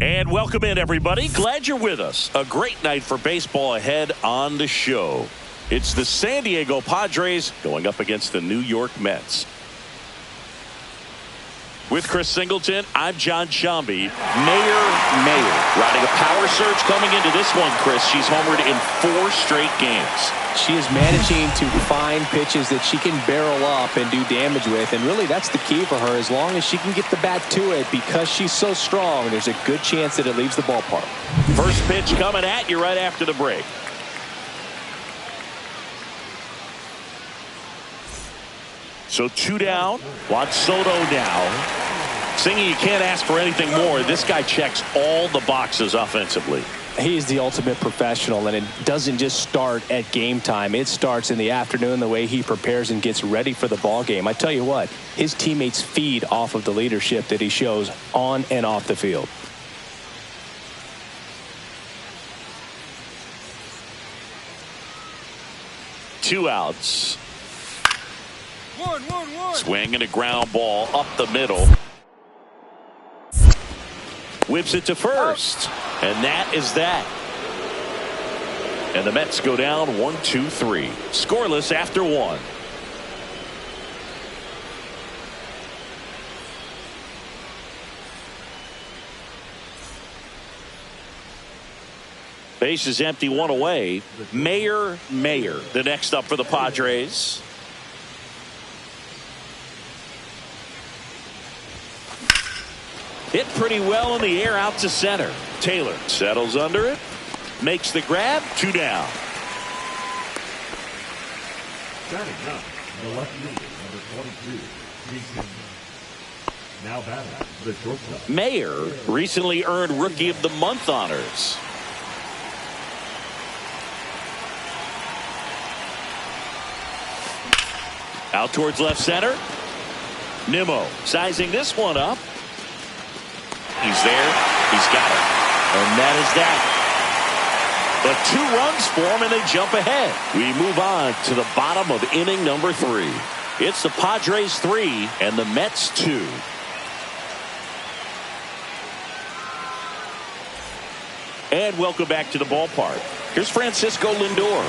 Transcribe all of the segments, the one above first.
And welcome in, everybody. Glad you're with us. A great night for baseball ahead on the show. It's the San Diego Padres going up against the New York Mets. With Chris Singleton, I'm John Shambi. Mayor riding a power surge coming into this one, Chris. She's homered in 4 straight games. She is managing to find pitches that she can barrel up and do damage with, and really that's the key for her. As long as she can get the bat to it, because she's so strong, there's a good chance that it leaves the ballpark. First pitch coming at you right after the break. So 2 down. Juan Soto now. Singing, you can't ask for anything more. This guy checks all the boxes offensively. He's the ultimate professional, and it doesn't just start at game time. It starts in the afternoon, the way he prepares and gets ready for the ball game. I tell you what, his teammates feed off of the leadership that he shows on and off the field. Two outs. Swing and a ground ball up the middle. Whips it to first. And that is that. And the Mets go down 1-2-3. Scoreless after 1. Base is empty, 1 away. Mayor, the next up for the Padres. Hit pretty well in the air out to center. Taylor settles under it. Makes the grab. 2 down. Batting up, the left fielder, number 22. Now batting, the shortstop. Mayer recently earned Rookie of the Month honors. Out towards left center. Nimmo sizing this one up. He's there. He's got it. And that is that. But 2 runs for him, and they jump ahead. We move on to the bottom of inning number 3. It's the Padres 3 and the Mets 2. And welcome back to the ballpark. Here's Francisco Lindor.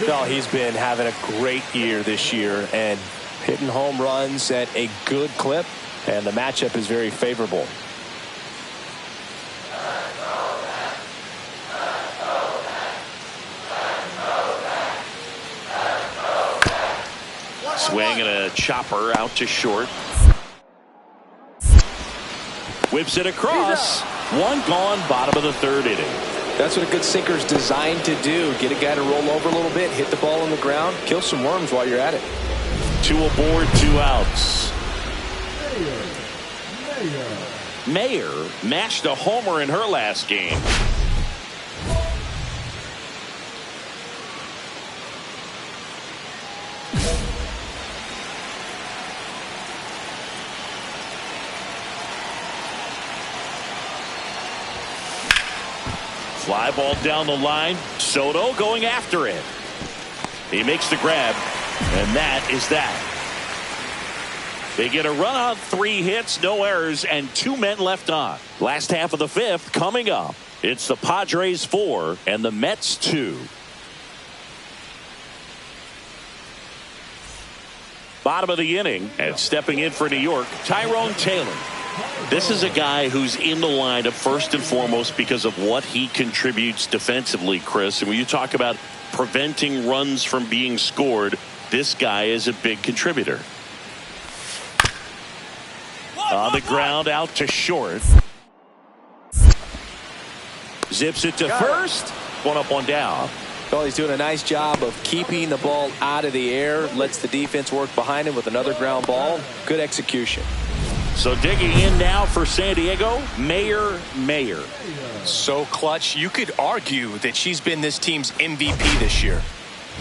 Well, he's been having a great year this year and hitting home runs at a good clip, and the matchup is very favorable. Swing and a chopper out to short. Whips it across. 1 gone, bottom of the 3rd inning. That's what a good sinker is designed to do. Get a guy to roll over a little bit, hit the ball on the ground, kill some worms while you're at it. 2 aboard, 2 outs. Mayer mashed a homer in her last game. Fly ball down the line. Soto going after it. He makes the grab, and that is that. They get a run on 3 hits, no errors, and 2 men left on. Last half of the 5th coming up. It's the Padres 4 and the Mets 2. Bottom of the inning, and stepping in for New York, Tyrone Taylor. This is a guy who's in the lineup first and foremost because of what he contributes defensively, Chris. And when you talk about preventing runs from being scored, this guy is a big contributor. On the ground, out to short. Zips it to first. 1 up, 1 down. Well, he's doing a nice job of keeping the ball out of the air. Lets the defense work behind him with another ground ball. Good execution. So digging in now for San Diego, Mayer. So clutch, you could argue that she's been this team's MVP this year.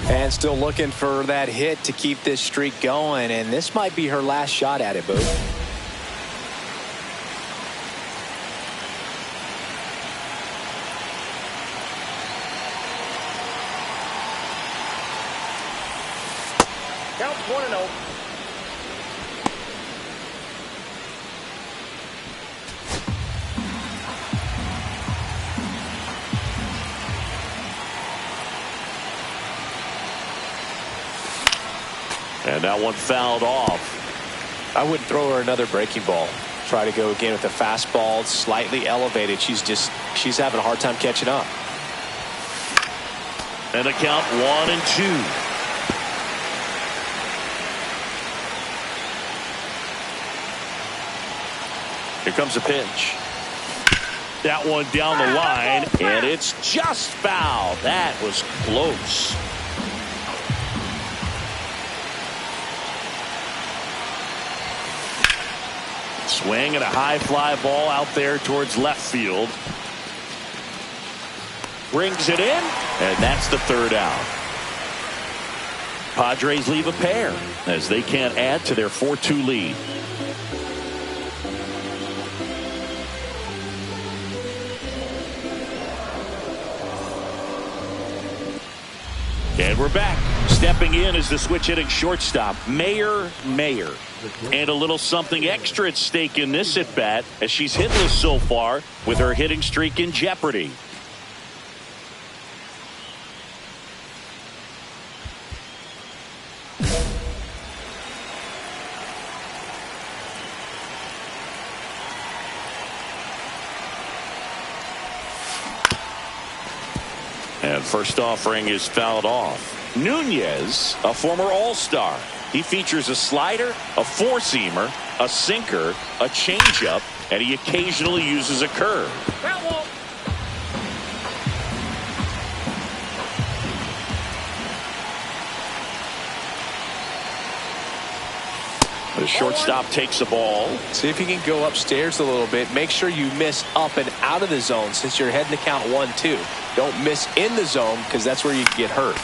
And still looking for that hit to keep this streak going, and this might be her last shot at it, Boo. Count 1-0. that one fouled off. I wouldn't throw her another breaking ball. Try to go again with the fastball, slightly elevated. She's having a hard time catching up. And the count 1-2. Here comes a pitch. That one down the line, and it's just foul. That was close. Swing and a high fly ball out there towards left field. Brings it in, and that's the third out. Padres leave a pair as they can't add to their 4-2 lead. And we're back. Stepping in is the switch hitting shortstop, Mayer. And a little something extra at stake in this at bat as she's hitless so far with her hitting streak in jeopardy. And first offering is fouled off. Nunez, a former All-Star. He features a slider, a four-seamer, a sinker, a changeup, and he occasionally uses a curve. The shortstop takes the ball. See if you can go upstairs a little bit. Make sure you miss up and out of the zone since you're heading to count 1-2. Don't miss in the zone because that's where you can get hurt.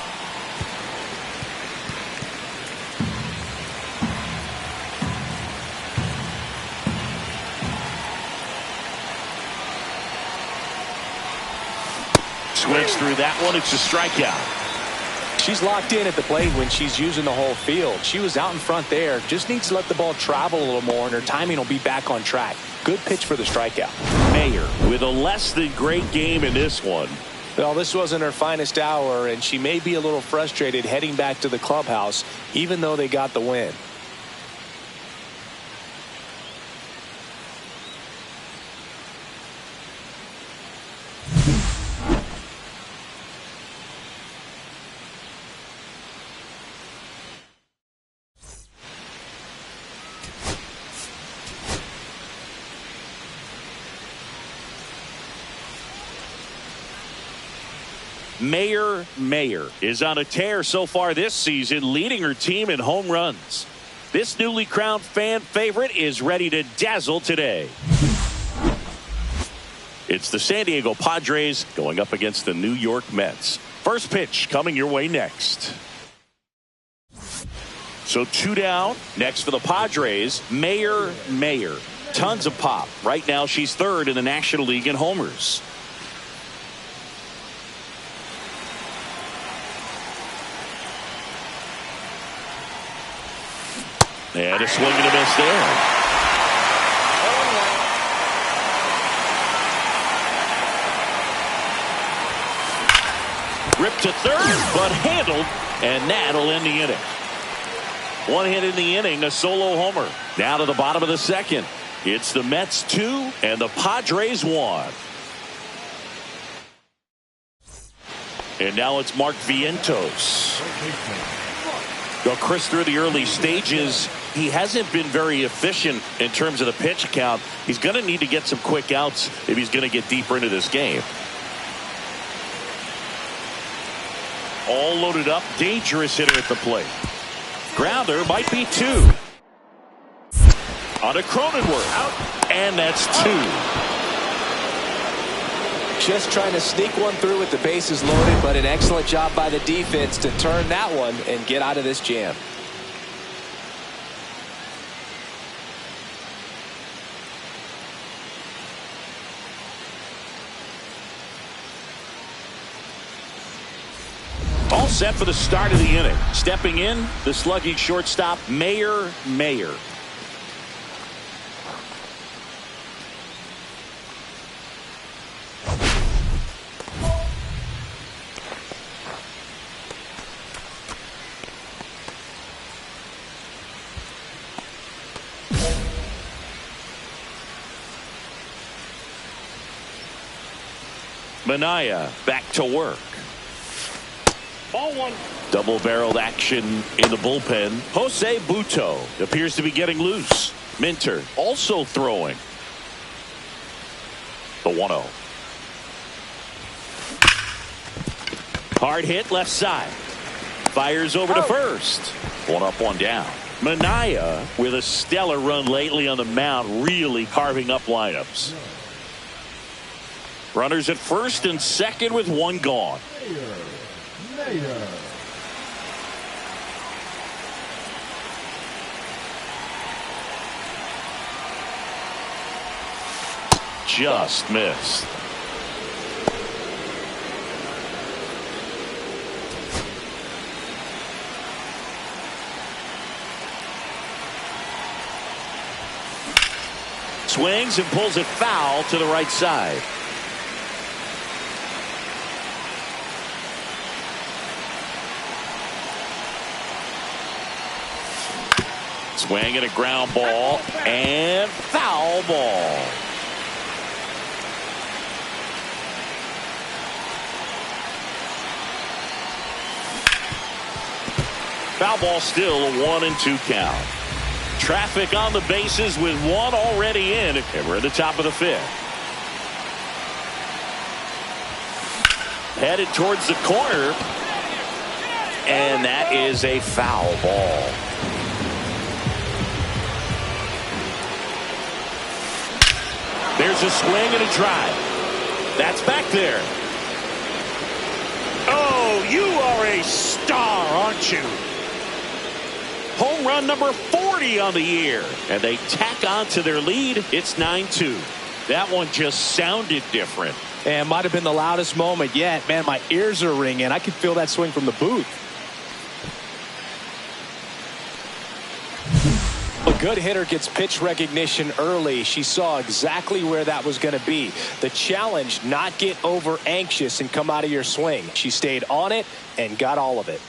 Swings through that one. It's a strikeout. She's locked in at the plate when she's using the whole field. She was out in front there. Just needs to let the ball travel a little more, and her timing will be back on track. Good pitch for the strikeout. Mayer with a less than great game in this one. Well, this wasn't her finest hour, and she may be a little frustrated heading back to the clubhouse, even though they got the win. Mayer is on a tear so far this season, leading her team in home runs. This newly crowned fan favorite is ready to dazzle today. It's the San Diego Padres going up against the New York Mets. First pitch coming your way next. So 2 down. Next for the Padres, Mayer. Tons of pop. Right now she's third in the National League in homers. And a swing and a miss there. Ripped to third, but handled, and that'll end the inning. One hit in the inning, a solo homer. Now to the bottom of the second. It's the Mets 2 and the Padres 1. And now it's Mark Vientos. Well, Chris, through the early stages, he hasn't been very efficient in terms of the pitch count. He's going to need to get some quick outs if he's going to get deeper into this game. All loaded up, dangerous hitter at the plate. Grounder might be 2. On a Cronenworth out, and that's 2. Just trying to sneak one through with the bases loaded, but an excellent job by the defense to turn that one and get out of this jam. All set for the start of the inning. Stepping in, the slugging shortstop, Mayer. Manaea back to work. Ball one. Double-barreled action in the bullpen. Jose Butto appears to be getting loose. Minter also throwing. The 1-0. Hard hit left side. Fires over to first. One up, one down. Manaea with a stellar run lately on the mound, really carving up lineups. Runners at first and second with one gone. Just missed. Swings and pulls it foul to the right side. Swing and a ground ball and foul ball. Foul ball, still a 1-2 count. Traffic on the bases with one already in, and we're at the top of the fifth. Headed towards the corner, and that is a foul ball. There's a swing and a drive. That's back there. Oh, you are a star, aren't you? Home run number 40 on the year, and they tack on to their lead. It's 9-2. That one just sounded different. And might have been the loudest moment yet. Man, my ears are ringing. I could feel that swing from the booth. A good hitter gets pitch recognition early. She saw exactly where that was going to be. The challenge, not get over anxious and come out of your swing. She stayed on it and got all of it.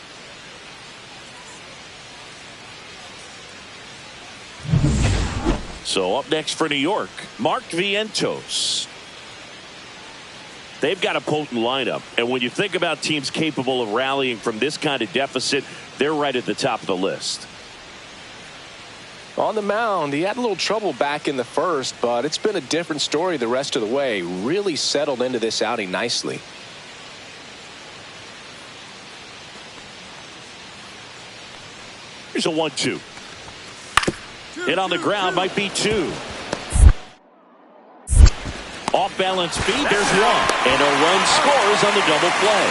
So up next for New York, Mark Vientos. They've got a potent lineup, and when you think about teams capable of rallying from this kind of deficit, they're right at the top of the list. On the mound, he had a little trouble back in the first, but it's been a different story the rest of the way. Really settled into this outing nicely. Here's a 1-2. Hit on the ground, might be two. Off balance speed, there's one. And a run scores on the double play.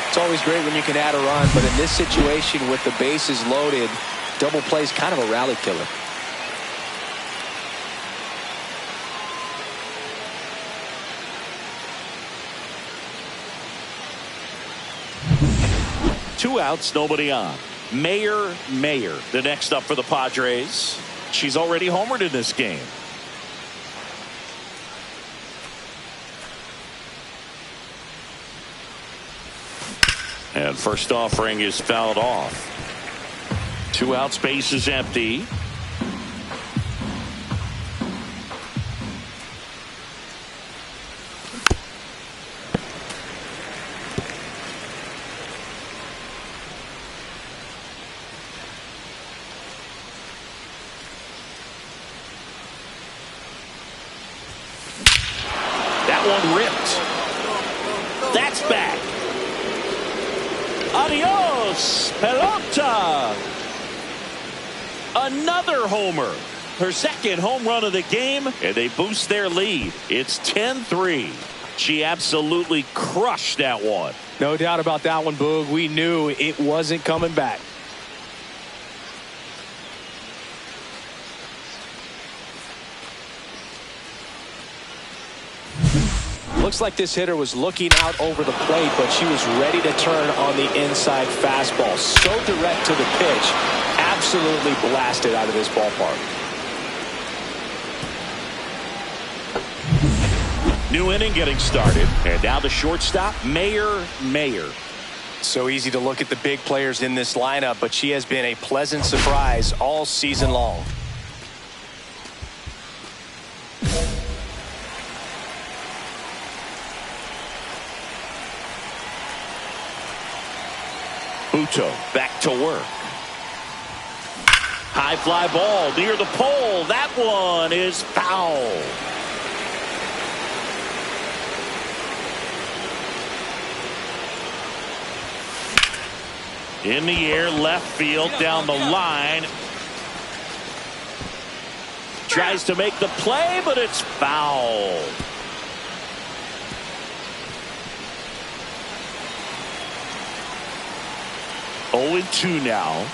It's always great when you can add a run, but in this situation with the bases loaded, double play is kind of a rally killer. Two outs, nobody on. Mayer, the next up for the Padres. She's already homered in this game. And first offering is fouled off. 2 outs, base is empty. One ripped. That's back. Adios, pelota. Another homer. Her second home run of the game, and they boost their lead. It's 10-3. She absolutely crushed that one. No doubt about that one, Boog. We knew it wasn't coming back. Looks like this hitter was looking out over the plate, but she was ready to turn on the inside fastball. So direct to the pitch, absolutely blasted out of this ballpark. New inning getting started, and now the shortstop, Mayer. So easy to look at the big players in this lineup, but she has been a pleasant surprise all season long. Soto back to work. High fly ball near the pole. That one is foul. In the air, left field, down the line. Tries to make the play, but it's foul. Oh, 2 now.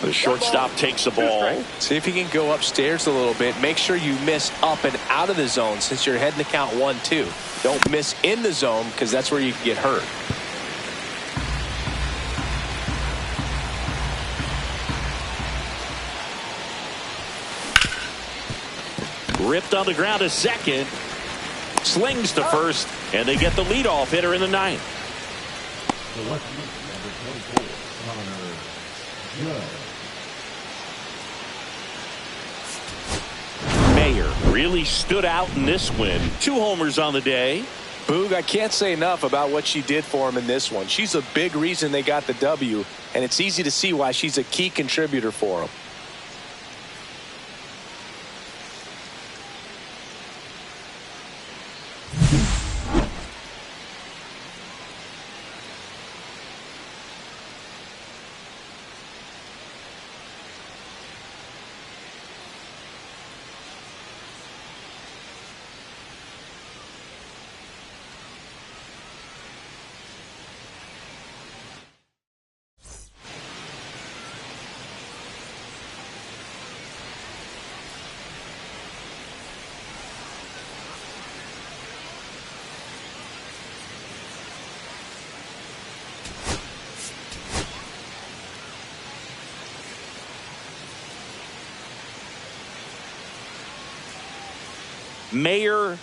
The shortstop takes the ball. See if you can go upstairs a little bit. Make sure you miss up and out of the zone since you're heading to count 1-2. Don't miss in the zone because that's where you can get hurt. Ripped on the ground to second. Slings to first, and they get the leadoff hitter in the 9th. The left fielder, number 24, Connor Judd. Mayer really stood out in this win. 2 homers on the day. Boog, I can't say enough about what she did for him in this one. She's a big reason they got the W, and it's easy to see why she's a key contributor for them.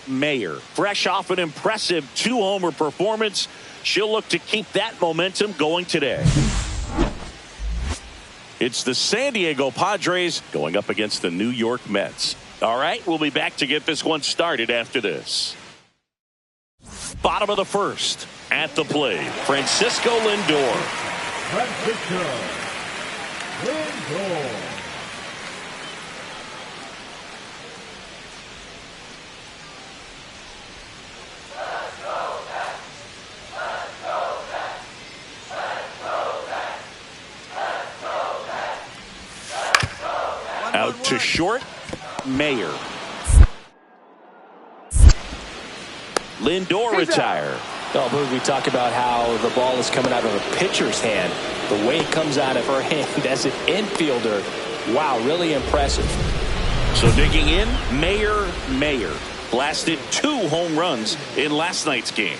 Mayer, fresh off an impressive 2-homer performance. She'll look to keep that momentum going today. It's the San Diego Padres going up against the New York Mets. All right, we'll be back to get this one started after this. Bottom of the first. At the plate, Francisco Lindor. Francisco Lindor. Out to short, Mayer. Lindor retired. Oh, Boog, we talk about how the ball is coming out of a pitcher's hand. The way it comes out of her hand as an infielder, wow, really impressive. So digging in, Mayer blasted 2 home runs in last night's game.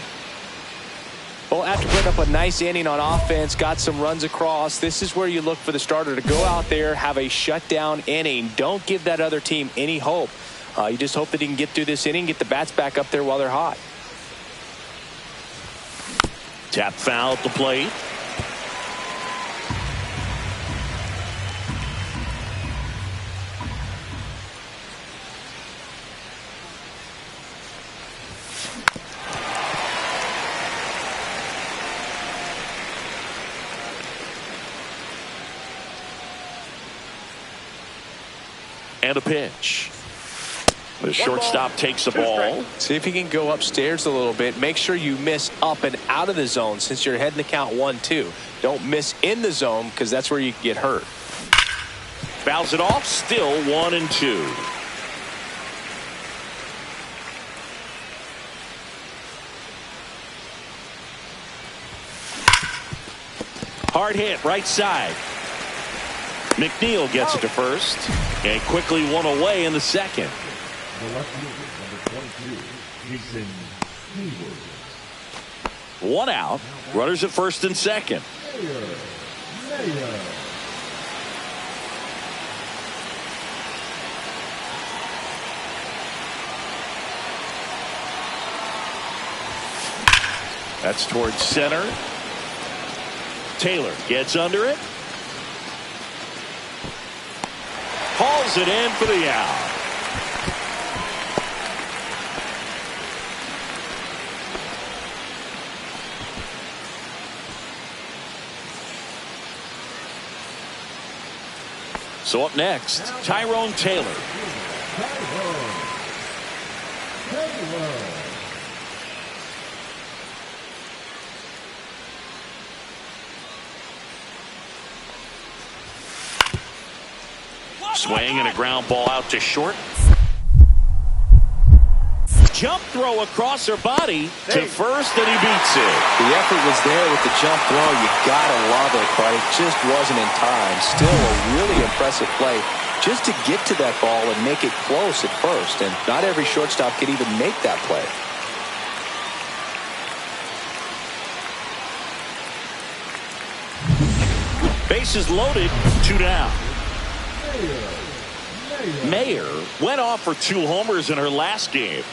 Well, after putting up a nice inning on offense, got some runs across, this is where you look for the starter to go out there, have a shutdown inning. Don't give that other team any hope. You just hope that he can get through this inning, get the bats back up there while they're hot. Tap foul at the plate. And a pitch. The shortstop takes the ball. See if you can go upstairs a little bit. Make sure you miss up and out of the zone since you're heading to count 1-2. Don't miss in the zone because that's where you can get hurt. Fouls it off. Still 1-2. Hard hit right side. McNeil gets it to first and quickly one away in the second. The left fielder, number 22, Jason Hayward. 1 out. Runners at first and second. Mayer. That's towards center. Taylor gets under it. Hauls it in for the out. So up next, Tyrone Taylor. Swing and a ground ball out to short. Jump throw across her body to first, and he beats it. The effort was there with the jump throw. You gotta love it, but it just wasn't in time. Still a really impressive play just to get to that ball and make it close at first. And not every shortstop could even make that play. Bases loaded, 2 down. Mayer went off for 2 homers in her last game.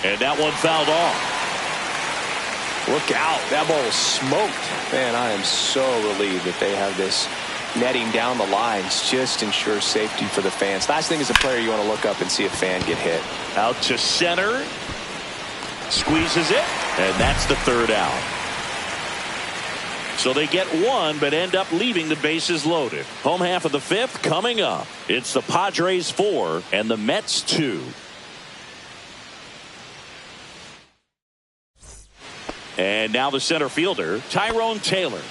And that one fouled off. Look out. That ball was smoked. Man, I am so relieved that they have this netting down the lines. Just ensures safety for the fans. Last thing as a player, you want to look up and see a fan get hit. Out to center. Squeezes it. And that's the 3rd out. So they get 1, but end up leaving the bases loaded. Home half of the 5th coming up. It's the Padres 4 and the Mets 2. And now the center fielder, Tyrone Taylor.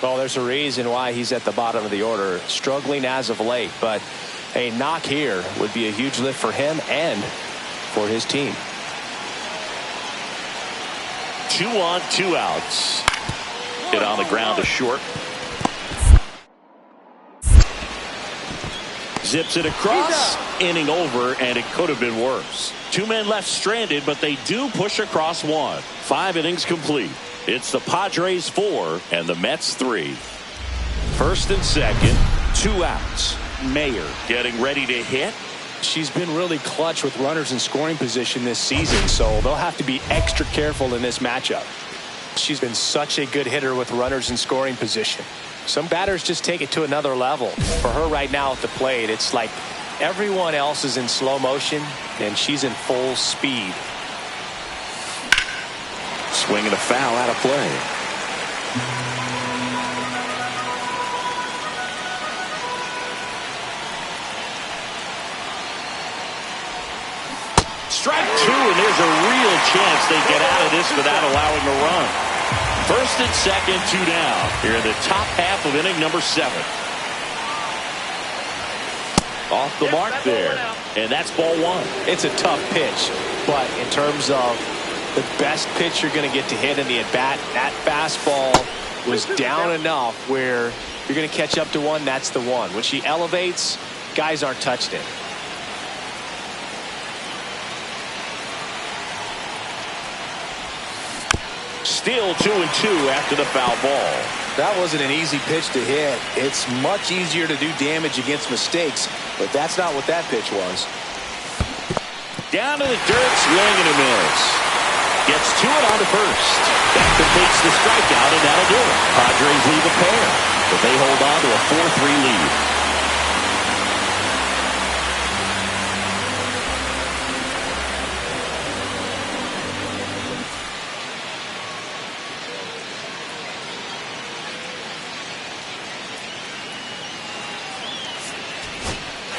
Well, there's a reason why he's at the bottom of the order, struggling as of late, but a knock here would be a huge lift for him and for his team. 2 on, 2 outs. Hit on the ground to short. Zips it across, inning over, and it could have been worse. 2 men left stranded, but they do push across 1. 5 innings complete. It's the Padres 4 and the Mets 3. First and second, 2 outs. Mayer getting ready to hit. She's been really clutch with runners in scoring position this season, so they'll have to be extra careful in this matchup. She's been such a good hitter with runners in scoring position. Some batters just take it to another level. For her right now at the plate, it's like everyone else is in slow motion, and she's in full speed. Swing and a foul out of play. Strike 2, and there's a real chance they get out of this without allowing a run. First and second, 2 down. Here in the top half of inning number 7. Off the mark there. And that's ball 1. It's a tough pitch, but in terms of the best pitch you're going to get to hit in the at-bat, that fastball was down enough where you're going to catch up to 1, that's the 1. When she elevates, guys aren't touched it. Still 2-2 after the foul ball. That wasn't an easy pitch to hit. It's much easier to do damage against mistakes, but that's not what that pitch was. Down to the dirt, swing and a miss. Gets to it on to first. That completes the strikeout, and that'll do it. Padres leave a pair, but they hold on to a 4-3 lead.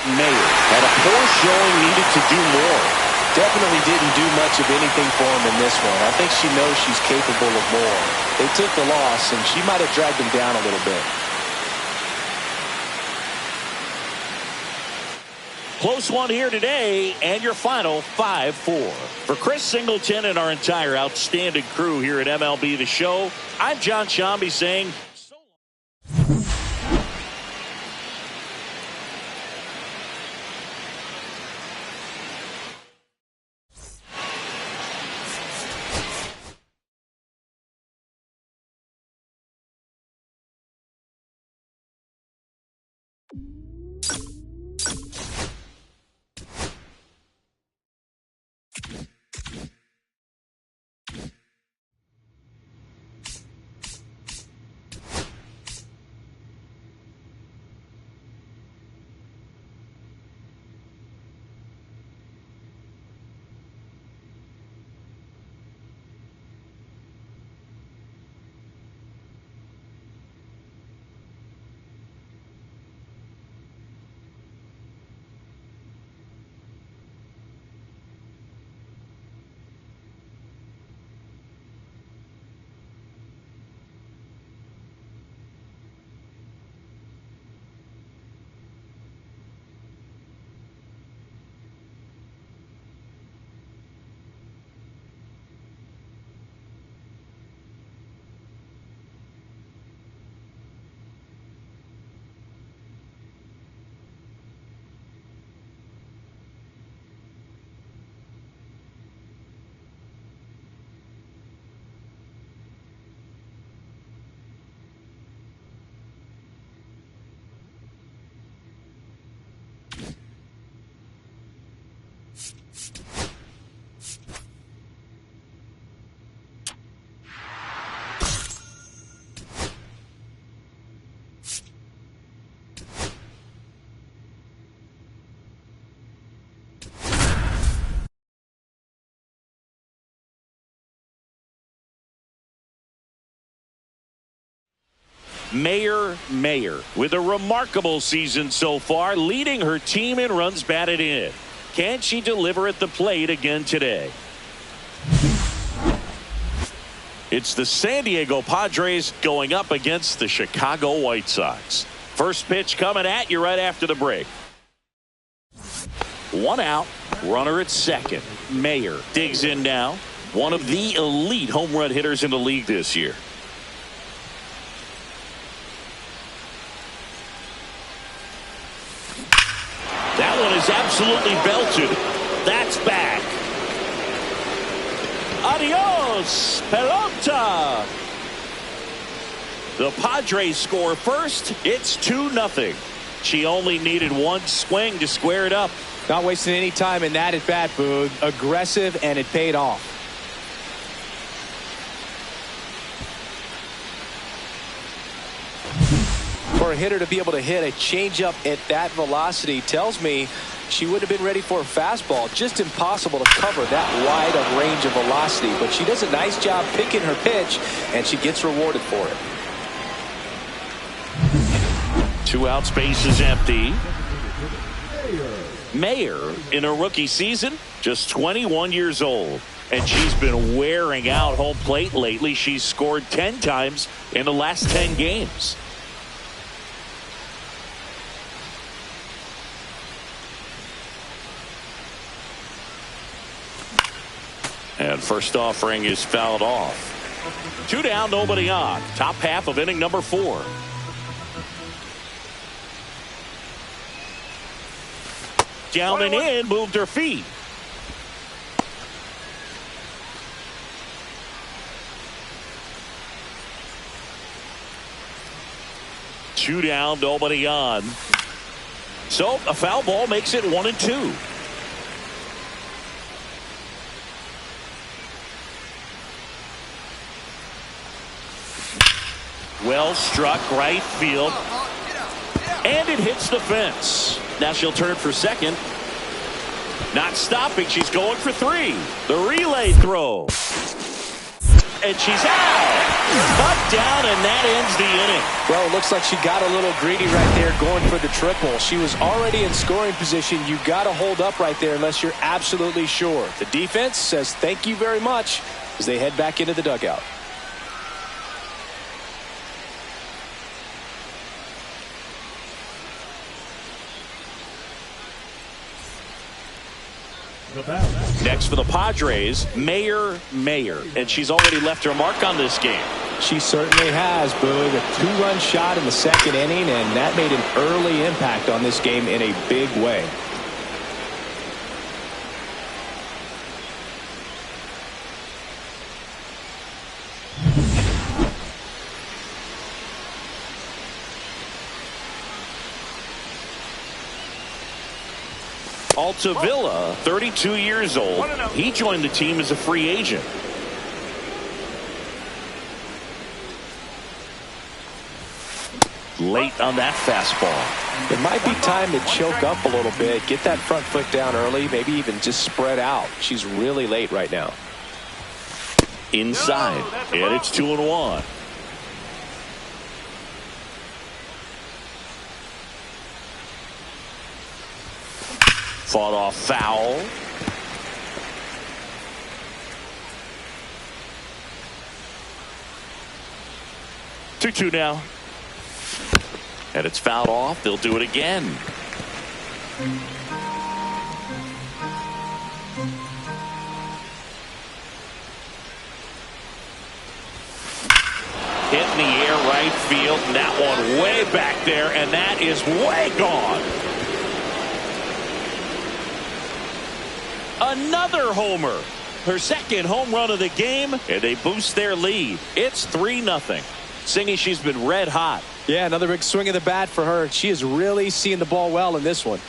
Mayer had a poor showing, needed to do more. Definitely didn't do much of anything for him in this one. I think she knows she's capable of more. They took the loss, and she might have dragged him down a little bit. Close one here today, and your final 5-4. For Chris Singleton and our entire outstanding crew here at MLB The Show, I'm John Shambi saying Mayer with a remarkable season so far, leading her team in runs batted in. Can she deliver at the plate again today? It's the San Diego Padres going up against the Chicago White Sox. First pitch coming at you right after the break. One out, runner at second. Mayer digs in now. One of the elite home run hitters in the league this year. That one is absolutely belted. That's back. Adios, pelota. The Padres score first. It's 2-0. She only needed one swing to square it up. Not wasting any time in that at bat, Boog. Aggressive, and it paid off. For a hitter to be able to hit a changeup at that velocity tells me she would have been ready for a fastball. Just impossible to cover that wide of range of velocity. But she does a nice job picking her pitch, and she gets rewarded for it. 2 outs, base is empty. Mayer in her rookie season, just 21 years old. And she's been wearing out home plate lately. She's scored 10 times in the last 10 games. And first offering is fouled off. 2 down, nobody on. Top half of inning number 4. Down and in, moved her feet. Two down, nobody on. So a foul ball makes it 1-2. Well struck right field. And it hits the fence. Now she'll turn for second. Not stopping. She's going for 3. The relay throw. And she's out. Cut down, and that ends the inning. Well, it looks like she got a little greedy right there going for the triple. She was already in scoring position. You got to hold up right there unless you're absolutely sure. The defense says thank you very much as they head back into the dugout. Next for the Padres, Mayer. And she's already left her mark on this game. She certainly has, Boog. A 2-run shot in the second inning, and that made an early impact on this game in a big way. Altavilla, 32 years old. He joined the team as a free agent. Late on that fastball. It might be time to choke up a little bit, get that front foot down early, maybe even just spread out. She's really late right now. Inside, and it's 2-1. Fought off foul. Two now. And it's fouled off. They'll do it again. Hit in the air right field. And that one way back there. And that is way gone. Another homer. Her second home run of the game, and they boost their lead. It's 3-0. Singy, she's been red hot. Yeah, another big swing of the bat for her. She is really seeing the ball well in this one.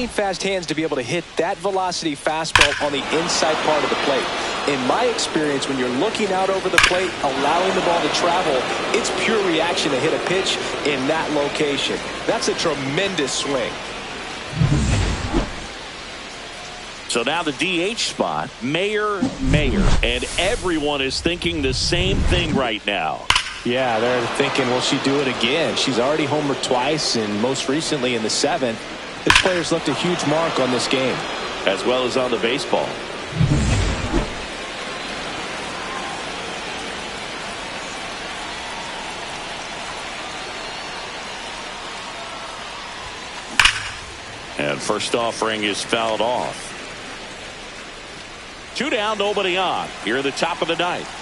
lightning fast hands to be able to hit that velocity fastball on the inside part of the plate. In my experience, when you're looking out over the plate, allowing the ball to travel, it's pure reaction to hit a pitch in that location. That's a tremendous swing. So now the DH spot, Mayer, and everyone is thinking the same thing right now. Yeah, they're thinking, will she do it again? She's already homered twice, and most recently in the 7th. This player's left a huge mark on this game. As well as on the baseball. And first offering is fouled off. 2 down, nobody on. Here at the top of the 9th.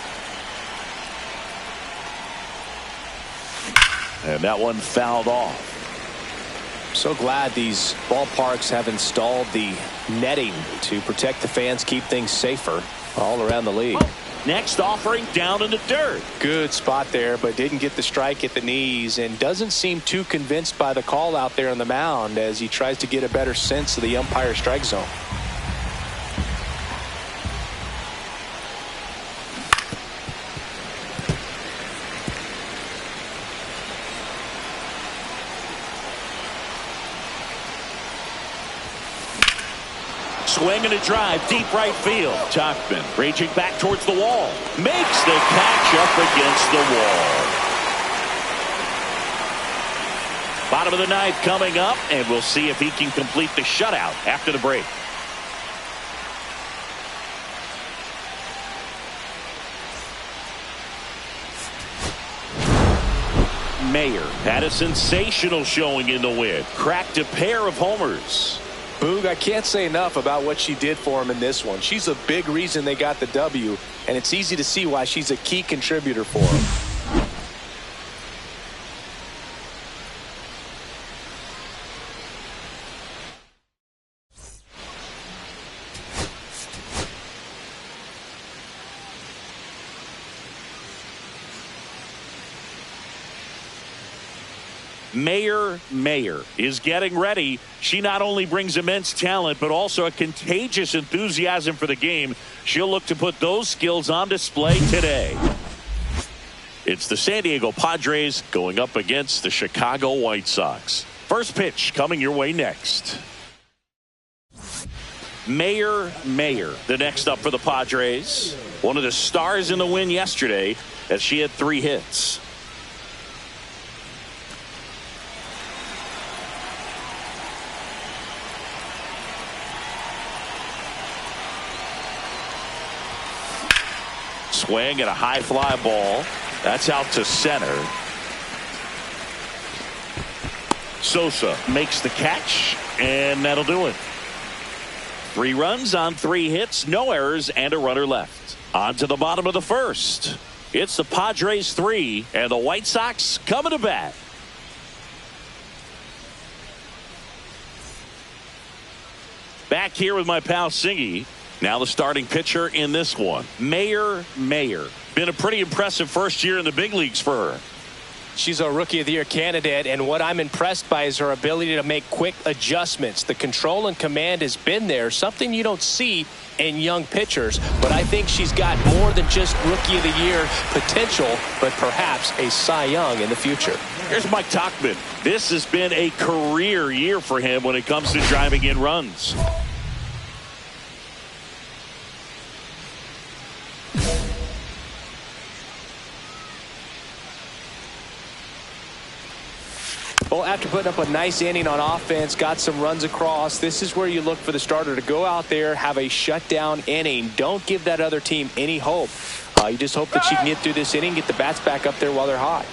And that one fouled off. So glad these ballparks have installed the netting to protect the fans, keep things safer all around the league. Next offering down in the dirt. Good spot there, but didn't get the strike at the knees and doesn't seem too convinced by the call out there on the mound as he tries to get a better sense of the umpire strike zone. Swing and a drive, deep right field. Tuchman reaching back towards the wall. Makes the catch up against the wall. Bottom of the 9th coming up, and we'll see if he can complete the shutout after the break. Mayer had a sensational showing in the win. Cracked a pair of homers. Boog, I can't say enough about what she did for him in this one. She's a big reason they got the W, and it's easy to see why she's a key contributor for them. Mayer is getting ready. She not only brings immense talent, but also a contagious enthusiasm for the game. She'll look to put those skills on display today. It's the San Diego Padres going up against the Chicago White Sox. First pitch coming your way next. Mayer, the next up for the Padres. One of the stars in the win yesterday as she had 3 hits. Swing and a high fly ball. That's out to center. Sosa makes the catch, and that'll do it. 3 runs on 3 hits, no errors, and a runner left. On to the bottom of the 1st. It's the Padres 3, and the White Sox coming to bat. Back here with my pal Singy. Now the starting pitcher in this one. Mayer. Been a pretty impressive first year in the big leagues for her. She's a Rookie of the Year candidate, and what I'm impressed by is her ability to make quick adjustments. The control and command has been there, something you don't see in young pitchers, but I think she's got more than just Rookie of the Year potential, but perhaps a Cy Young in the future. Here's Mike Tuchman. This has been a career year for him when it comes to driving in runs. Well, after putting up a nice inning on offense, got some runs across, this is where you look for the starter to go out there, have a shutdown inning. Don't give that other team any hope. You just hope that she can get through this inning, get the bats back up there while they're hot.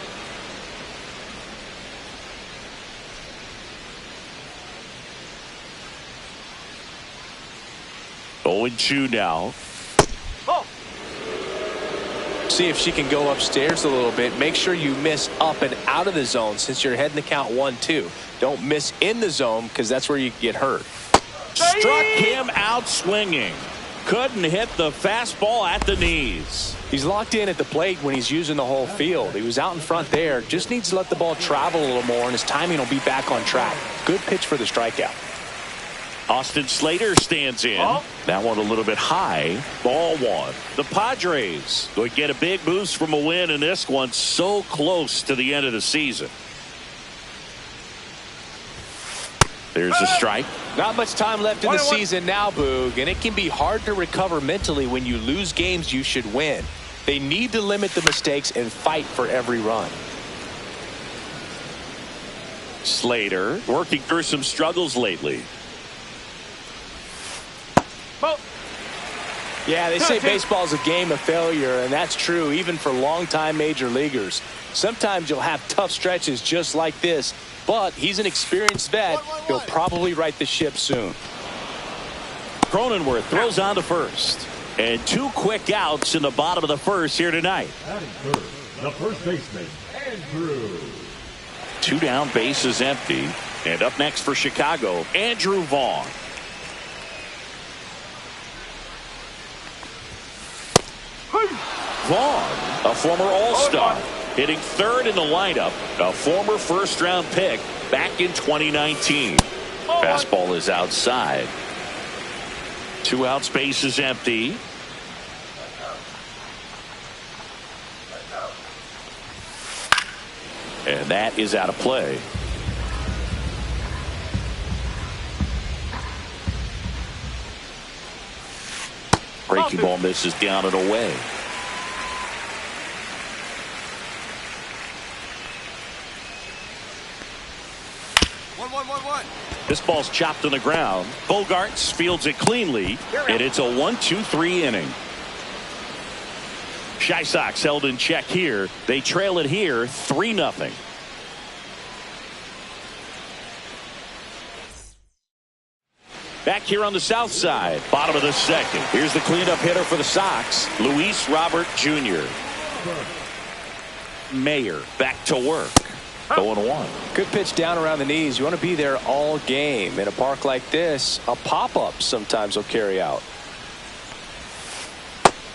Oh, 0-2 now. See if she can go upstairs a little bit. Make sure you miss up and out of the zone since you're heading the count 1-2. Don't miss in the zone because that's where you get hurt. Struck him out swinging. Couldn't hit the fastball at the knees. He's locked in at the plate when he's using the whole field. He was out in front there. Just needs to let the ball travel a little more, and his timing will be back on track. Good pitch for the strikeout. Austin Slater stands in. That one a little bit high. Ball one. The Padres would get a big boost from a win in this one, so close to the end of the season. There's a strike. Not much time left in the season now, Boog, and it can be hard to recover mentally when you lose games you should win. They need to limit the mistakes and fight for every run. Slater working through some struggles lately. Yeah, they say baseball is a game of failure, and that's true even for longtime major leaguers. Sometimes you'll have tough stretches just like this, but he's an experienced vet. He'll probably right the ship soon. Cronenworth throws on to first. And 2 quick outs in the bottom of the first here tonight. Batting third, the first baseman, Andrew. 2 down, bases empty. And up next for Chicago, Andrew Vaughn. Vaughn, a former All-Star, hitting third in the lineup, a former first-round pick back in 2019. Fastball is outside. 2 outs, bases empty. And that is out of play. Breaking ball misses down and away. This ball's chopped on the ground. Bogarts fields it cleanly, and it's a 1-2-3 inning. Chi Sox held in check here. They trail it here 3-0. Back here on the south side, bottom of the second. Here's the cleanup hitter for the Sox, Luis Robert Jr. Mayer back to work. 0-1. Good pitch down around the knees. You want to be there all game. In a park like this, a pop-up sometimes will carry out.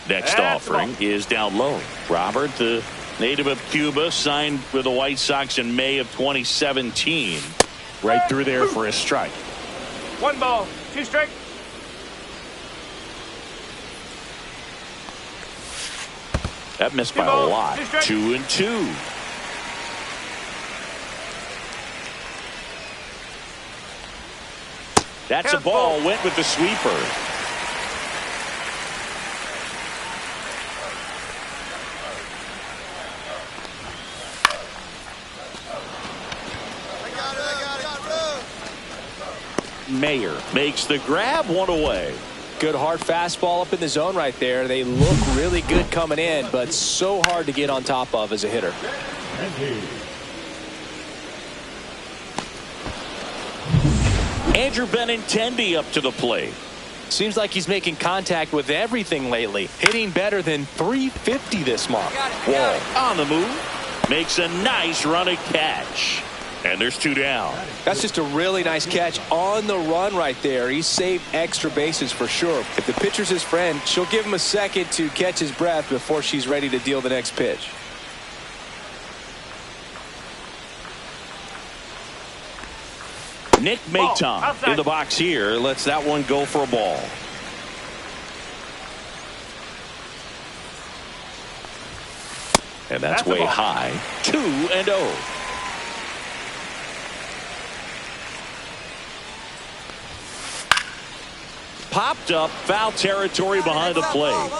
Next offering is down low. Robert, the native of Cuba, signed with the White Sox in May of 2017. Right through there for a strike. 1 ball, 2 strikes. That missed by a lot. 2-2. That's a ball. Went with the sweeper. Mayer makes the grab, 1 away. Good hard fastball up in the zone right there. They look really good coming in, but so hard to get on top of as a hitter. Andrew Benintendi up to the plate. Seems like he's making contact with everything lately. Hitting better than .350 this month. Wall on the move. Makes a nice running catch. And there's 2 down. That's just a really nice catch on the run right there. He saved extra bases for sure. If the pitcher's his friend, she'll give him a second to catch his breath before she's ready to deal the next pitch. Nick Maton in the box here. Lets that one go for a ball. And that's way high. 2-0. Popped up, foul territory behind the plate.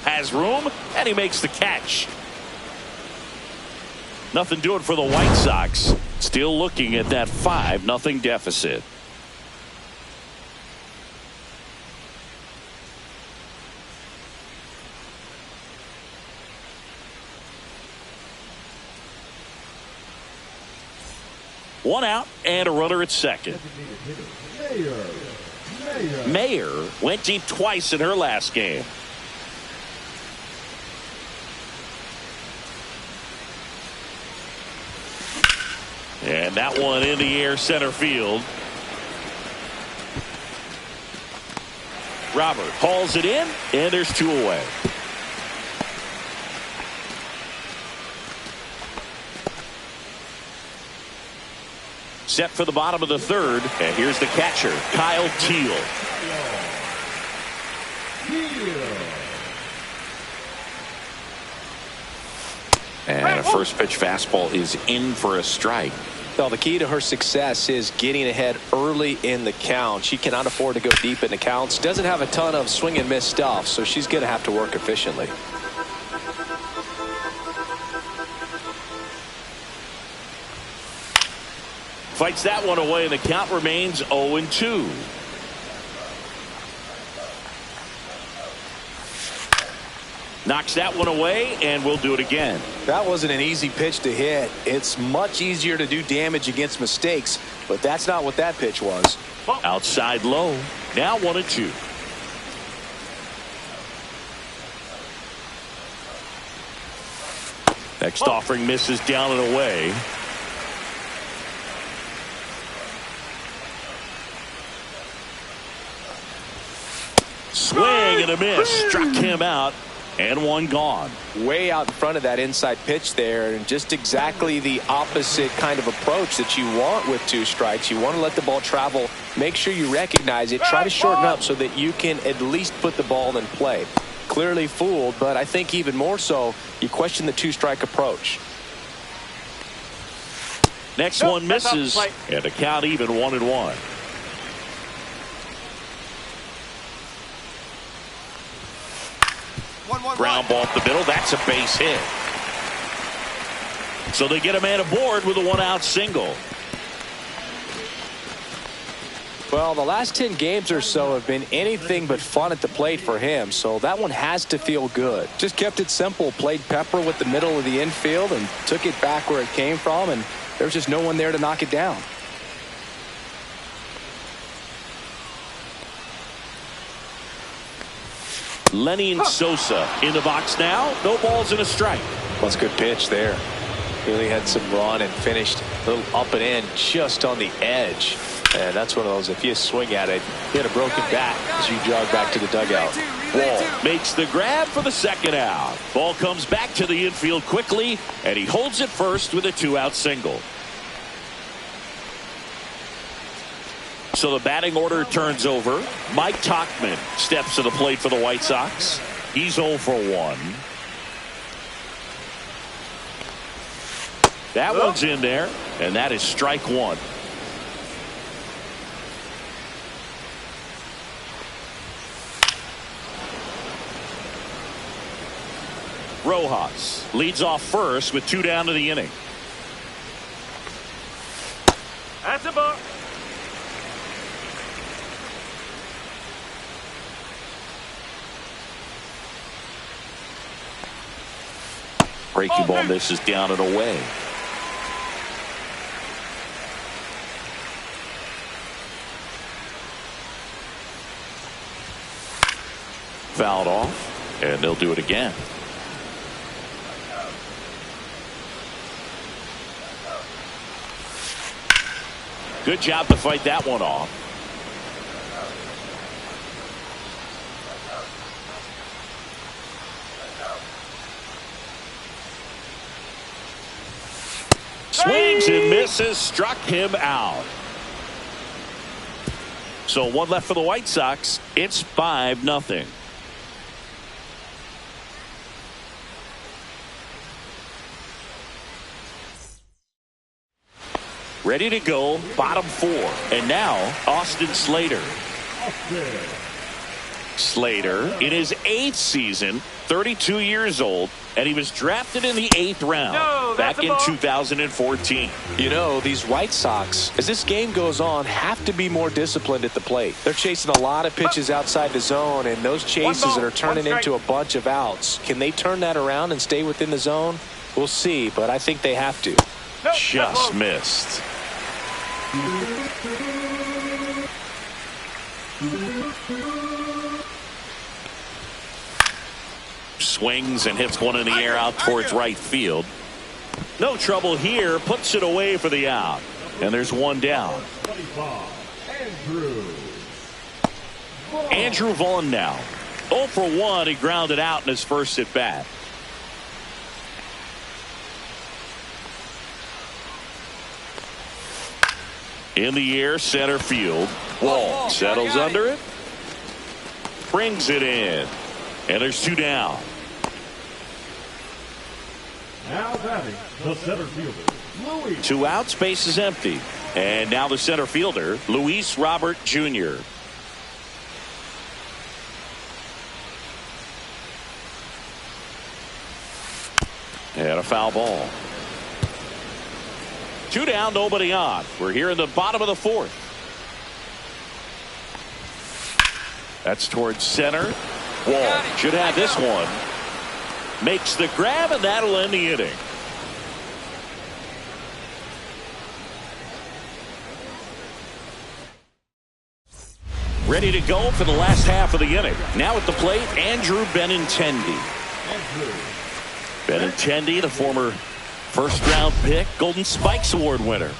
Has room, and he makes the catch. Nothing doing for the White Sox. Still looking at that 5-0 deficit. One out and a runner at second. Mayer went deep twice in her last game. And that one in the air center field. Robert hauls it in, and there's 2 away. Set for the bottom of the third. And here's the catcher, Kyle Teal. And a first pitch fastball is in for a strike. Well, the key to her success is getting ahead early in the count. She cannot afford to go deep in the counts. Doesn't have a ton of swing and miss stuff, so she's going to have to work efficiently. Fights that one away, and the count remains 0-2. Knocks that one away, and we'll do it again. That wasn't an easy pitch to hit. It's much easier to do damage against mistakes, but that's not what that pitch was. Outside low. Now 1-2. Next offering misses down and away. Swing and a miss. Struck him out. And one gone. Way out in front of that inside pitch there, and just exactly the opposite kind of approach that you want with 2 strikes. You want to let the ball travel. Make sure you recognize it. Try to shorten up so that you can at least put the ball in play. Clearly fooled, but I think even more so, you question the 2-strike approach. Next one misses, and the count even 1-1. Ground ball up the middle. That's a base hit. So they get a man aboard with a 1-out single. Well, the last 10 games or so have been anything but fun at the plate for him, so that one has to feel good. Just kept it simple, played pepper with the middle of the infield and took it back where it came from, and there was just no one there to knock it down. Lenny and Sosa in the box now. No balls and a strike. Well, it's a good pitch there. Really had some run and finished a little up and in just on the edge. And that's one of those, if you swing at it, you hit a broken bat as you jog back to the dugout. Wall makes the grab for the 2nd out. Ball comes back to the infield quickly, and he holds it first with a 2-out single. So the batting order turns over. Mike Tauchman steps to the plate for the White Sox. He's 0 for 1. That one's in there, and that is strike 1. Rojas leads off first with 2 down to the inning. That's a ball. Breaking ball misses down and away. Fouled off, and they'll do it again. Good job to fight that one off. Swings and misses, struck him out. So 1 left for the White Sox. It's 5-0. Ready to go, bottom 4. And now, Austin Slater. Slater, in his 8th season, 32 years old, and he was drafted in the 8th round back in 2014. You know, these White Sox, as this game goes on, have to be more disciplined at the plate. They're chasing a lot of pitches outside the zone, and those chases that are turning into a bunch of outs. Can they turn that around and stay within the zone? We'll see, but I think they have to. Just missed. Swings and hits one in the air out towards right field. No trouble here. Puts it away for the out. And there's one down. Andrew Vaughn now. 0 for 1. He grounded out in his first at bat. In the air, center field. Wall settles under it. Brings it in. And there's 2 down. Now batting, the center fielder, Louis. 2 outs, base is empty. And now the center fielder, Luis Robert Jr. And a foul ball. 2 down, nobody on. We're here in the bottom of the 4th. That's towards center. Wall should have this one. Makes the grab, and that'll end the inning. Ready to go for the last half of the inning. Now at the plate, Andrew Benintendi. Benintendi, the former first-round pick, Golden Spikes Award winner.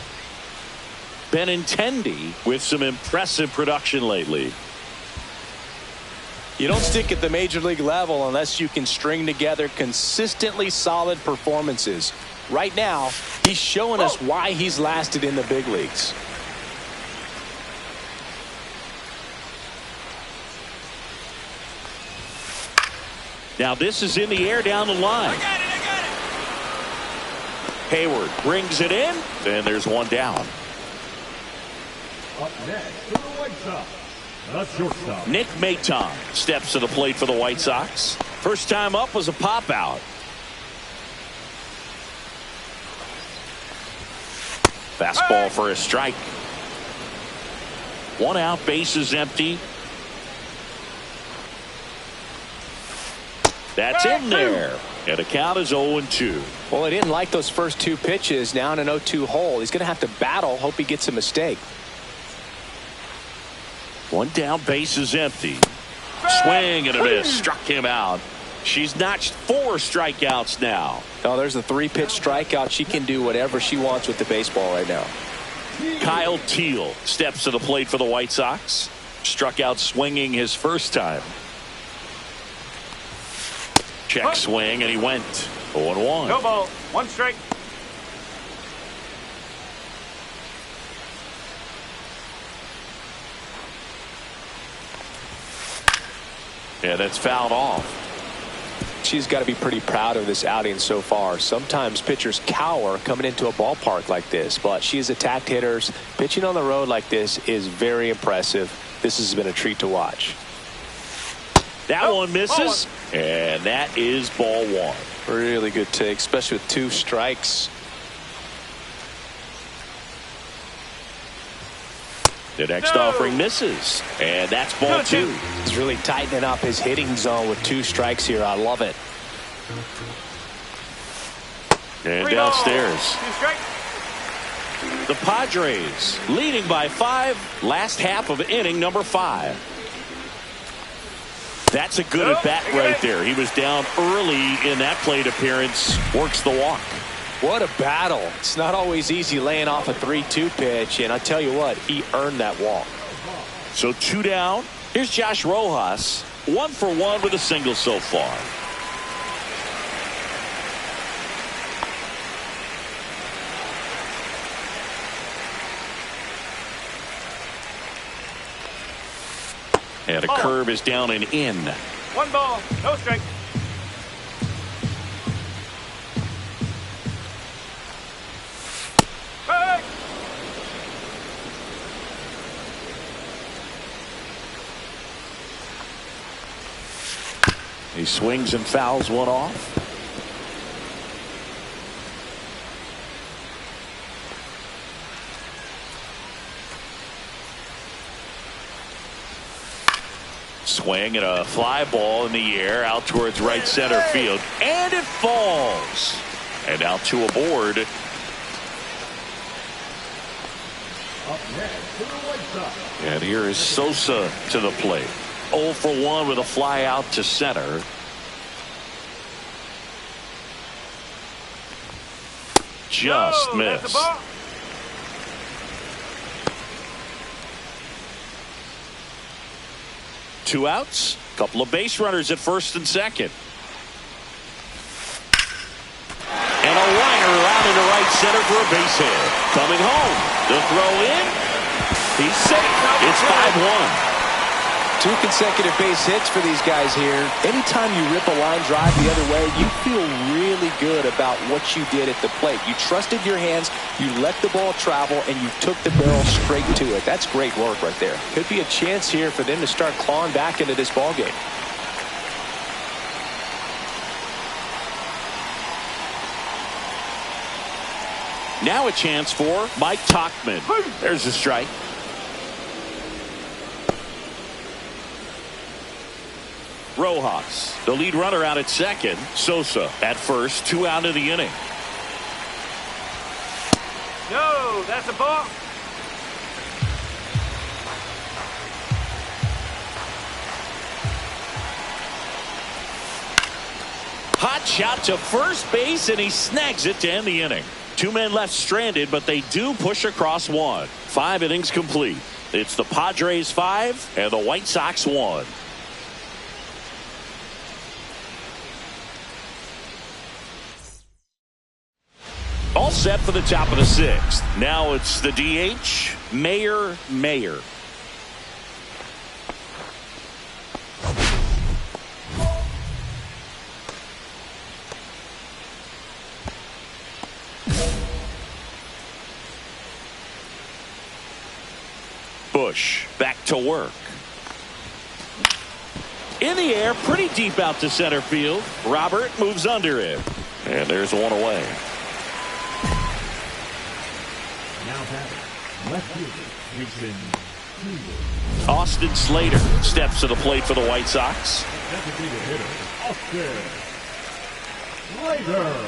Benintendi with some impressive production lately. You don't stick at the major league level unless you can string together consistently solid performances. Right now, he's showing us why he's lasted in the big leagues. Now this is in the air down the line. I got it. Hayward brings it in, and there's 1 down. Up next for the White Sox, the shortstop. Nick Maton steps to the plate for the White Sox. First time up was a pop out. Fastball for a strike. 1 out, base is empty. That's in there. And the count is 0-2. Well, he didn't like those first 2 pitches. Now in an 0-2 hole. He's going to have to battle. Hope he gets a mistake. 1 down, base is empty. Swing and a miss. Struck him out. She's notched 4 strikeouts now. Oh, there's a 3-pitch strikeout. She can do whatever she wants with the baseball right now. Kyle Teal steps to the plate for the White Sox. Struck out swinging his first time. Check swing, and he went 0-1. No ball. 1 strike. And it's fouled off. She's got to be pretty proud of this outing so far. Sometimes pitchers cower coming into a ballpark like this, but she has attacked hitters. Pitching on the road like this is very impressive. This has been a treat to watch. That one misses, and that is ball 1. Really good take, especially with 2 strikes. The next offering misses, and that's ball 2. He's really tightening up his hitting zone with 2 strikes here. I love it. And 3 downstairs. balls. 2 strikes. The Padres leading by 5, last half of inning number 5. That's a good at bat right there. He was down early in that plate appearance. Works the walk. What a battle. It's not always easy laying off a 3-2 pitch, and I tell you what, he earned that walk. So 2 down. Here's Josh Rojas. 1 for 1 with a single so far. And a curve is down and in. 1 ball. No strike. Hey! He swings and fouls one off. Swing and a fly ball in the air out towards right center field, and it falls. And now 2 aboard. Up next for the White Sox. And here is Sosa to the plate. 0 for 1 with a fly out to center. Just No, that's a missed. ball. Two outs, couple of base runners at first and second. And a liner out into right center for a base hit. Coming home. The throw in. He's safe. It's 5-1. 2 consecutive base hits for these guys here. Anytime you rip a line drive the other way, you feel really good about what you did at the plate. You trusted your hands, you let the ball travel, and you took the barrel straight to it. That's great work right there. Could be a chance here for them to start clawing back into this ball game. Now a chance for Mike Tauchman. There's a strike. Rojas, the lead runner out at second. Sosa at first, 2 out of the inning. No, that's a ball. Hot shot to first base, and he snags it to end the inning. 2 men left stranded, but they do push across 1. 5 innings complete. It's the Padres 5 and the White Sox 1. All set for the top of the 6th. Now it's the DH, Mayer. Bush back to work. In the air, pretty deep out to center field. Robert moves under it. And there's one away. Now batting, left fielder, Mason Cleveland. Austin Slater steps to the plate for the White Sox. Designated hitter, Austin Slater.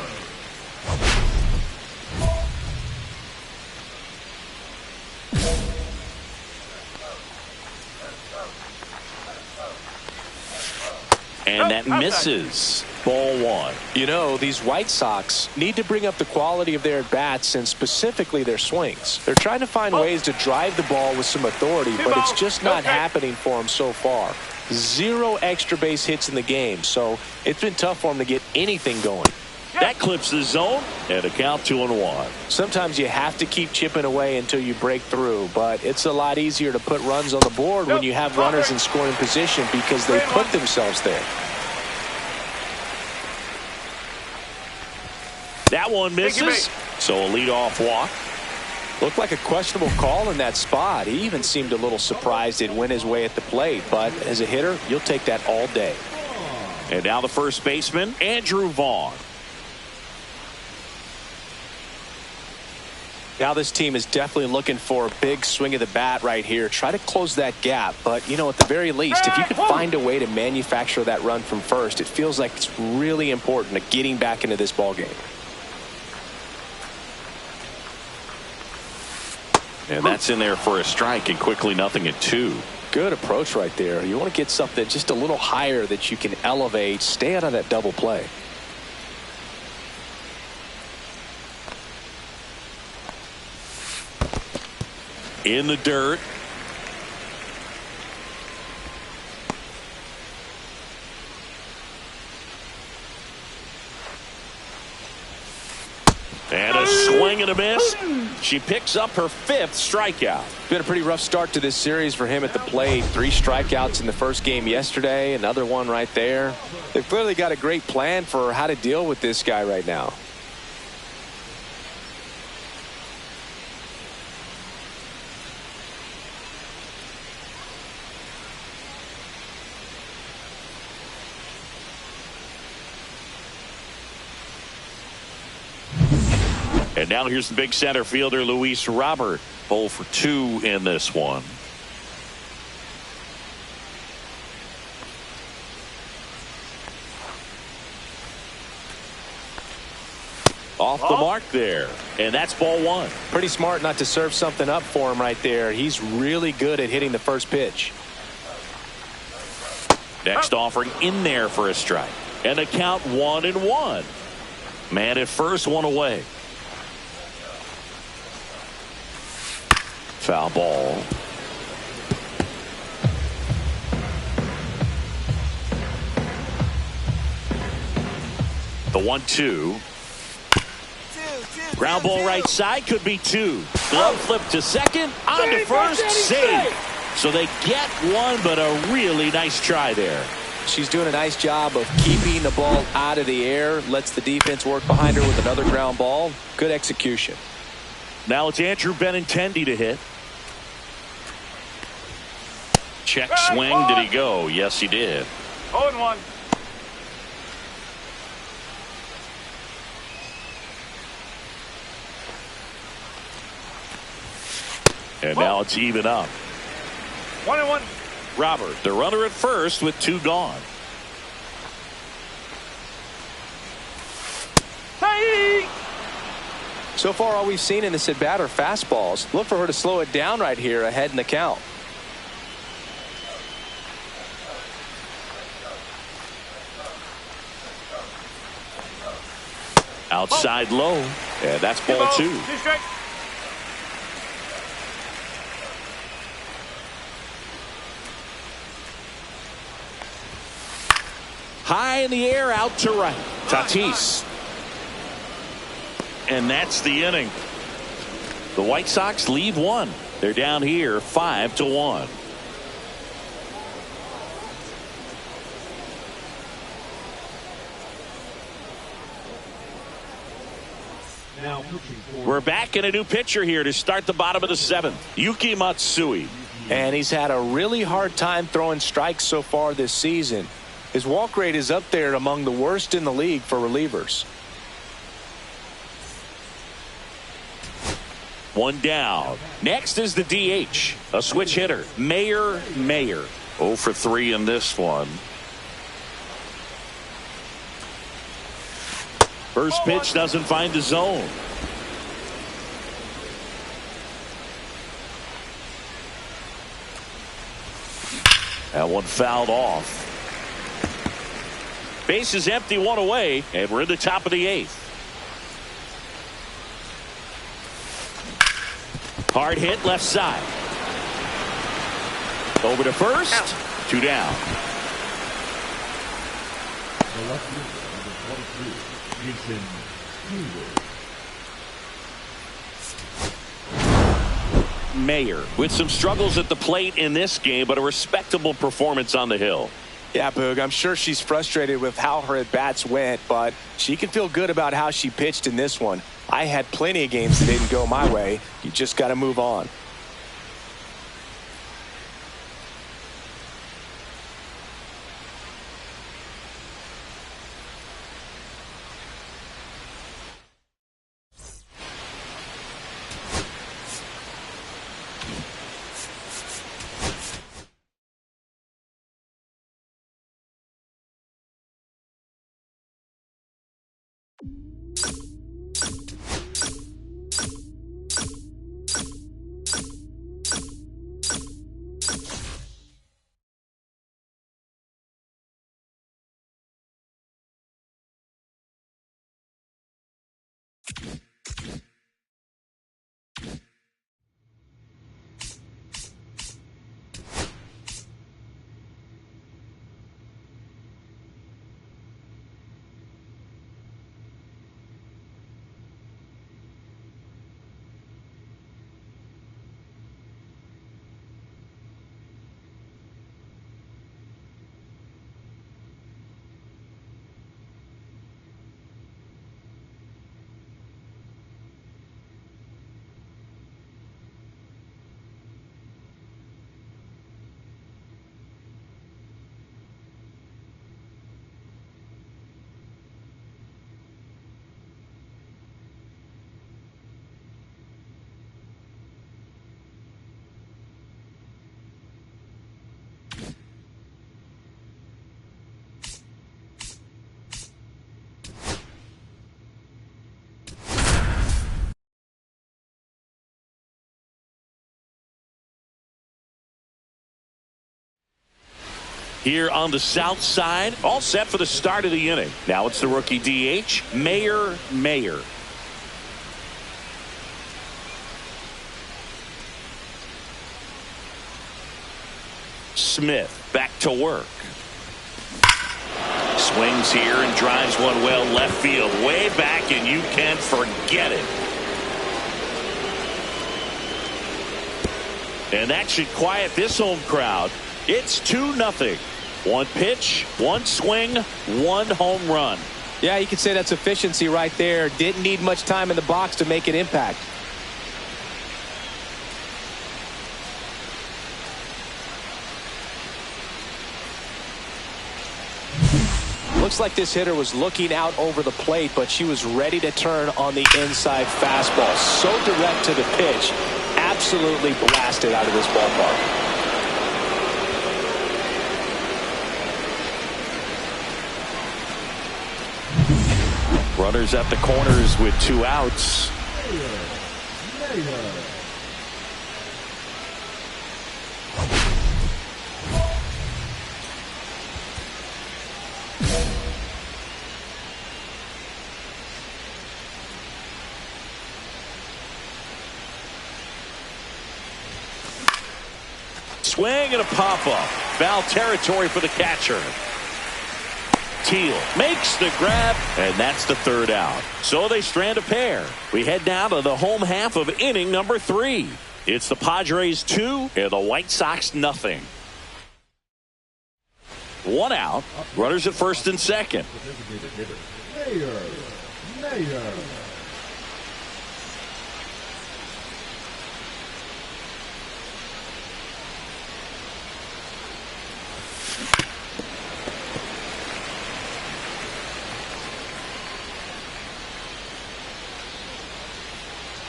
And that misses. Ball 1. You know, these White Sox need to bring up the quality of their at-bats and specifically their swings. They're trying to find ways to drive the ball with some authority, but it's just not happening for them so far. 0 extra base hits in the game, so it's been tough for them to get anything going. That clips the zone, and a count 2-1. Sometimes you have to keep chipping away until you break through, but it's a lot easier to put runs on the board when you have runners in scoring position because they put themselves there. That one misses, so a leadoff walk. Looked like a questionable call in that spot. He even seemed a little surprised it went his way at the plate, but as a hitter, you'll take that all day. And now the first baseman, Andrew Vaughn. Now this team is definitely looking for a big swing of the bat right here. Try to close that gap, but you know, at the very least, if you could find a way to manufacture that run from first, it feels like it's really important to getting back into this ball game. And that's in there for a strike, and quickly 0-2. Good approach right there. You want to get something just a little higher that you can elevate. Stay out of that double play. In the dirt. And a swing and a miss. She picks up her 5th strikeout. Been a pretty rough start to this series for him at the plate. 3 strikeouts in the first game yesterday. Another one right there. They've clearly got a great plan for how to deal with this guy right now. And now here's the big center fielder, Luis Robert. 0 for 2 in this one. Off the mark there. And that's ball 1. Pretty smart not to serve something up for him right there. He's really good at hitting the first pitch. Next offering in there for a strike. And a count 1-1. Man at first, 1 away. Foul ball. The 1-2. Ground ball right side, could be two. Glove flip to second, on to first, save. So they get one, but a really nice try there. She's doing a nice job of keeping the ball out of the air, lets the defense work behind her with another ground ball. Good execution. Now it's Andrew Benintendi to hit. Check swing, did he go? Yes, he did. 0-1. And now it's even up. 1-1. Robert, the runner at first with two gone. Hey! So far, all we've seen in this at bat are fastballs. Look for her to slow it down right here ahead in the count. Outside low. And that's ball two. 2 strikes. High in the air, out to right. Tatis. And that's the inning. The White Sox lead one. They're down here 5-1. Now pitching for We're back in a new pitcher here to start the bottom of the seventh. Yuki Matsui. And he's had a really hard time throwing strikes so far this season. His walk rate is up there among the worst in the league for relievers. One down. Next is the DH, a switch hitter, Mayer. 0 for 3 in this one. First pitch doesn't find the zone. That one fouled off. Base is empty, one away, and we're in the top of the eighth. Hard hit left side. Over to first. Out. 2 down. the left fielder, number 22, Jason Stewart. Mayer with some struggles at the plate in this game, but a respectable performance on the hill. Yeah, Boog, I'm sure she's frustrated with how her at-bats went, but she can feel good about how she pitched in this one. I had plenty of games that didn't go my way. You just got to move on. Here on the south side, all set for the start of the inning. Now it's the rookie DH, Mayer. Smith back to work. Swings here and drives one well left field, way back, and you can forget it. And that should quiet this home crowd. It's 2-0. One pitch, one swing, one home run. Yeah, you could say that's efficiency right there. Didn't need much time in the box to make an impact. Looks like this hitter was looking out over the plate, but she was ready to turn on the inside fastball. So direct to the pitch. Absolutely blasted out of this ballpark. Runners at the corners with 2 outs. Swing and a pop-up. Foul territory for the catcher. Teal makes the grab, and that's the 3rd out. So they strand a pair. We head down to the home half of inning number 3. It's the Padres 2 and the White Sox nothing. 1 out. Runners at first and second. Mayer.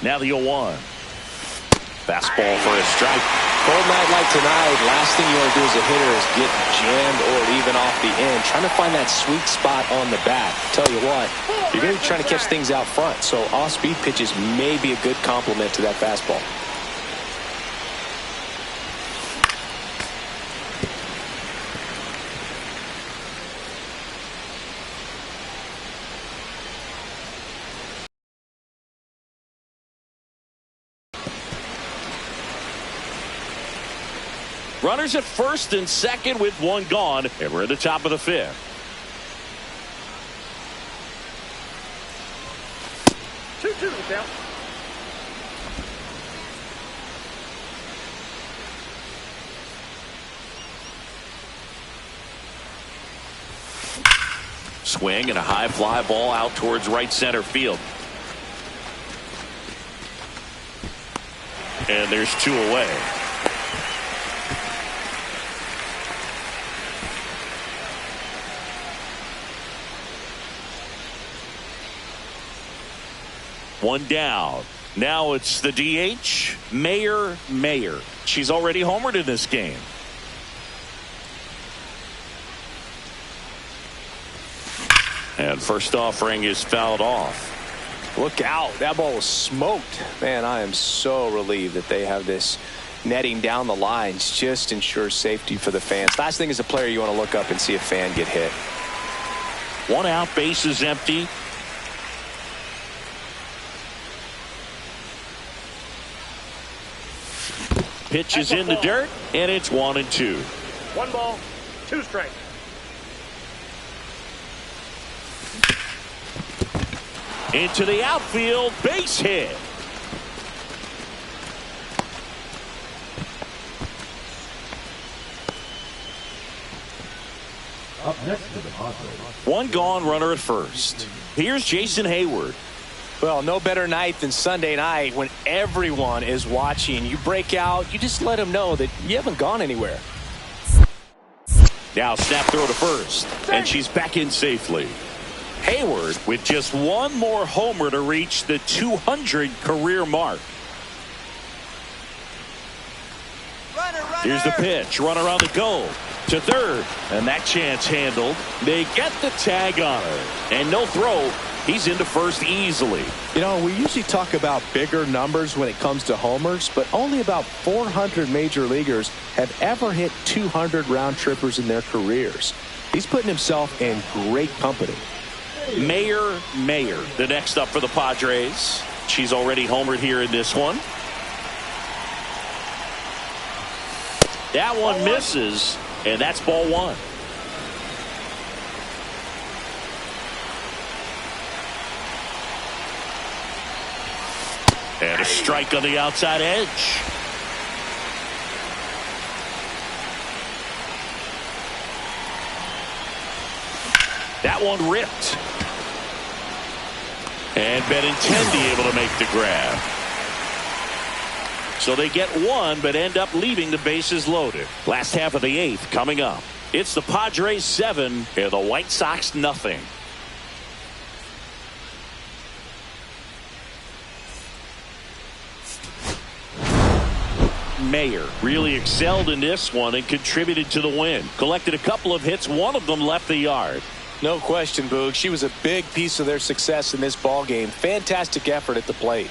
Now the 0-1. Fastball for a strike. Cold night like tonight, last thing you want to do as a hitter is get jammed or even off the end. Trying to find that sweet spot on the bat. Tell you what, you're going to be trying to catch things out front, so off-speed pitches may be a good complement to that fastball. Runners at first and second with 1 gone, and we're at the top of the 5th. Two down. Swing and a high fly ball out towards right center field. And there's 2 away. One down. Now it's the DH, Mayer. She's already homered in this game. And first offering is fouled off. Look out. That ball was smoked. Man, I am so relieved that they have this netting down the lines. Just ensures safety for the fans. Last thing as a player, you want to look up and see a fan get hit. 1 out, base is empty. Pitch is in the dirt, and it's 1-2. 1 ball, 2 strikes. Into the outfield, base hit. Up next to the Padres. 1 gone, runner at first. Here's Jason Hayward. Well, no better night than Sunday night when everyone is watching. You break out, you just let them know that you haven't gone anywhere. Now snap throw to first, and she's back in safely. Hayward with just 1 more homer to reach the 200 career mark. Here's the pitch. Runner on the go to third, and that chance handled. They get the tag on her, and no throw. He's into first easily. You know, we usually talk about bigger numbers when it comes to homers, but only about 400 major leaguers have ever hit 200 round trippers in their careers. He's putting himself in great company. Mayer, the next up for the Padres. She's already homered here in this one. That one misses, and that's ball 1. And a strike on the outside edge. That one ripped. And Benintendi able to make the grab. So they get one, but end up leaving the bases loaded. Last half of the eighth coming up. It's the Padres 7 and the White Sox nothing. Mayer really excelled in this one and contributed to the win. Collected a couple of hits. One of them left the yard. No question, Boog. She was a big piece of their success in this ball game. Fantastic effort at the plate.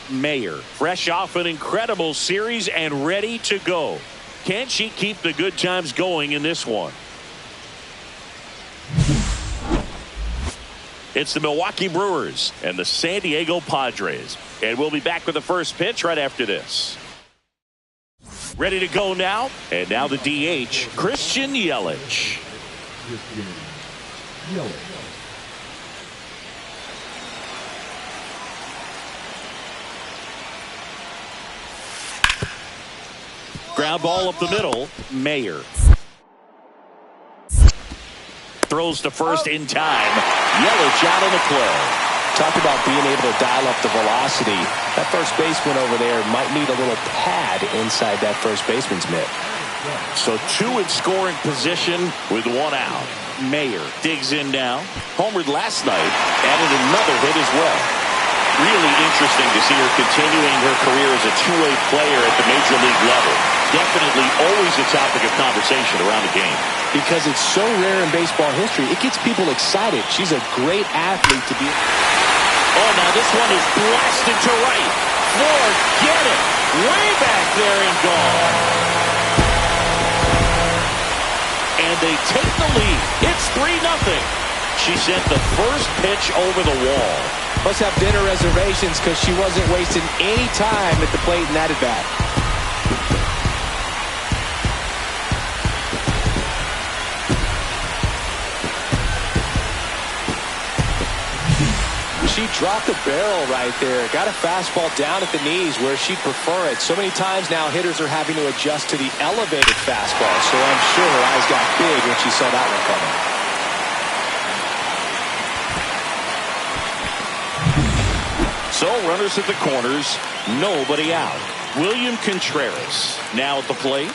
Mayer, fresh off an incredible series and ready to go. Can she keep the good times going in this one? It's the Milwaukee Brewers and the San Diego Padres. And we'll be back with the first pitch right after this. Ready to go now. And now the DH, Christian Yelich. Ground ball up the middle. Mayer throws to first in time. Yelich out on the play. Talk about being able to dial up the velocity. That first baseman over there might need a little pad inside that first baseman's mitt. So two in scoring position with one out. Mayer digs in now. Homered last night. Added another hit as well. Really interesting to see her continuing her career as a two-way player at the major Major League level. Definitely always a topic of conversation around the game. Because it's so rare in baseball history, it gets people excited. She's a great athlete to be. Oh, now this one is blasted to right. Forget it. Way back there and gone. And they take the lead. It's 3-0. She sent the first pitch over the wall. Must have dinner reservations because she wasn't wasting any time at the plate in that at-bat. She dropped the barrel right there. Got a fastball down at the knees where she'd prefer it. So many times now hitters are having to adjust to the elevated fastball. So I'm sure her eyes got big when she saw that one coming. So runners at the corners, nobody out. William Contreras now at the plate.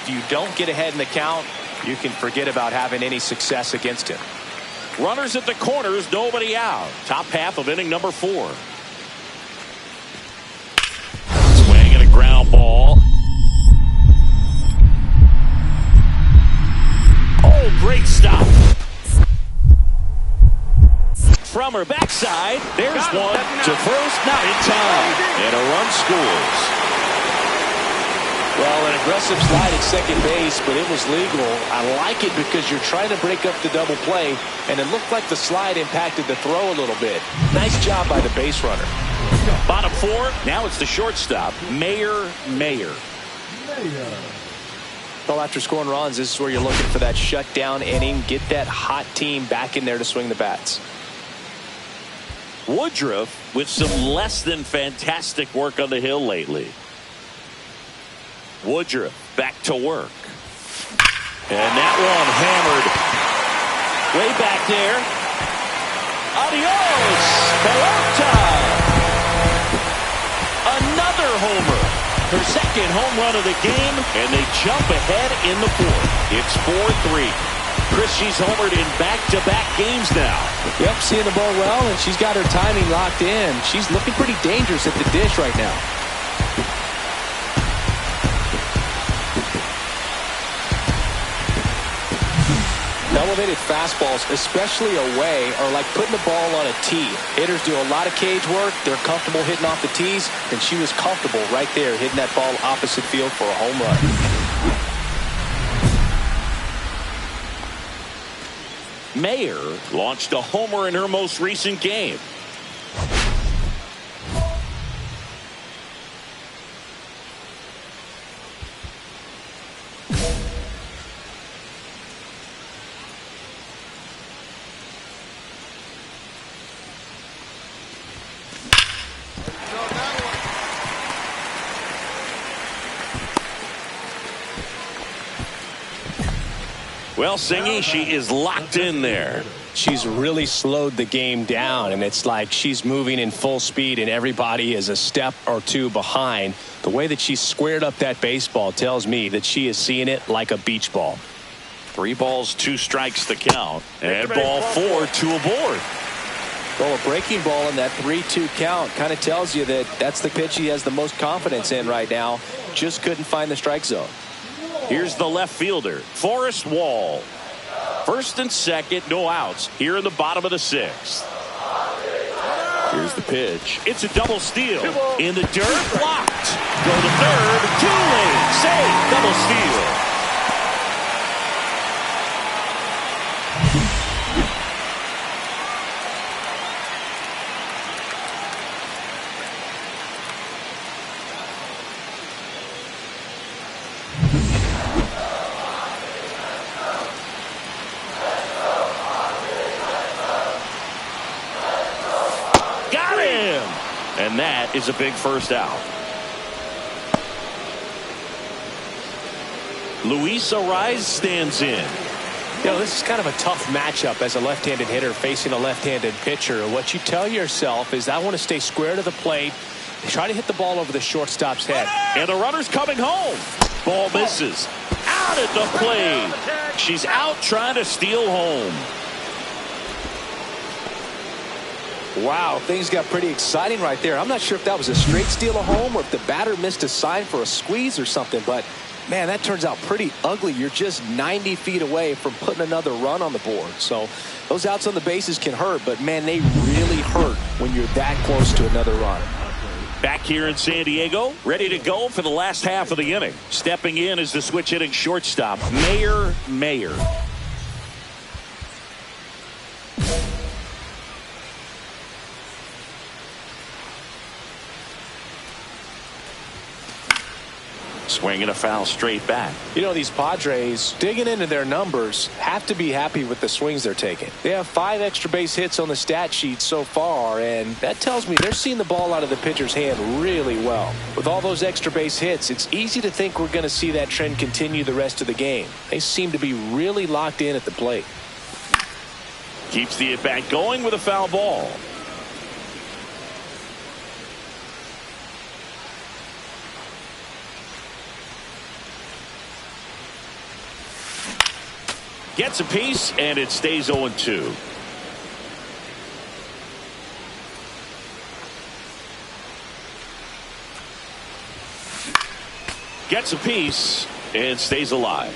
If you don't get ahead in the count, you can forget about having any success against him. Runners at the corners, nobody out. Top half of inning number 4. Swing and a ground ball. Oh, great stop. From her backside, there's one to first, not in time, and a run scores. Well, an aggressive slide at second base, but it was legal. I like it because you're trying to break up the double play, and it looked like the slide impacted the throw a little bit. Nice job by the base runner. Bottom 4, now it's the shortstop, Mayer. Well, after scoring runs, this is where you're looking for that shutdown inning, get that hot team back in there to swing the bats. Woodruff with some less than fantastic work on the hill lately. Woodruff back to work. And that one hammered way back there. Adios, Pelota. Another homer. Her second home run of the game, and they jump ahead in the 4th. It's 4-3. Chris, she's homered in back-to-back games now. Yep, seeing the ball well, and she's got her timing locked in. She's looking pretty dangerous at the dish right now. Elevated fastballs, especially away, are like putting the ball on a tee. Hitters do a lot of cage work. They're comfortable hitting off the tees, and she was comfortable right there hitting that ball opposite field for a home run. Mayer launched a homer in her most recent game. Well, Singy, she is locked in there. She's really slowed the game down, and it's like she's moving in full speed, and everybody is a step or two behind. The way that she squared up that baseball tells me that she is seeing it like a beach ball. 3 balls, 2 strikes to count. And ball 4, 2 aboard. Well, a breaking ball in that 3-2 count kind of tells you that that's the pitch he has the most confidence in right now. Just couldn't find the strike zone. Here's the left fielder, Forrest Wall. First and second, no outs here in the bottom of the 6th. Here's the pitch. It's a double steal. In the dirt, blocked. Go to third, too late. Safe, double steal. And that is a big first out. Luis Ariz stands in. You know, this is kind of a tough matchup as a left-handed hitter facing a left-handed pitcher. What you tell yourself is, I want to stay square to the plate, try to hit the ball over the shortstop's head. And the runner's coming home. Ball misses. Out at the plate. She's out trying to steal home. Wow, things got pretty exciting right there. I'm not sure if that was a straight steal of home or if the batter missed a sign for a squeeze or something, but man, that turns out pretty ugly. You're just 90 feet away from putting another run on the board. So those outs on the bases can hurt, but man, they really hurt when you're that close to another run. Back here in San Diego, ready to go for the last half of the inning. Stepping in is the switch hitting shortstop, Mayer. Swinging a foul straight back. You know, these Padres, digging into their numbers, have to be happy with the swings they're taking. They have 5 extra base hits on the stat sheet so far, and that tells me they're seeing the ball out of the pitcher's hand really well. With all those extra base hits, it's easy to think we're going to see that trend continue the rest of the game. They seem to be really locked in at the plate. Keeps the at-bat going with a foul ball. Gets a piece, and it stays 0-2. Gets a piece, and stays alive.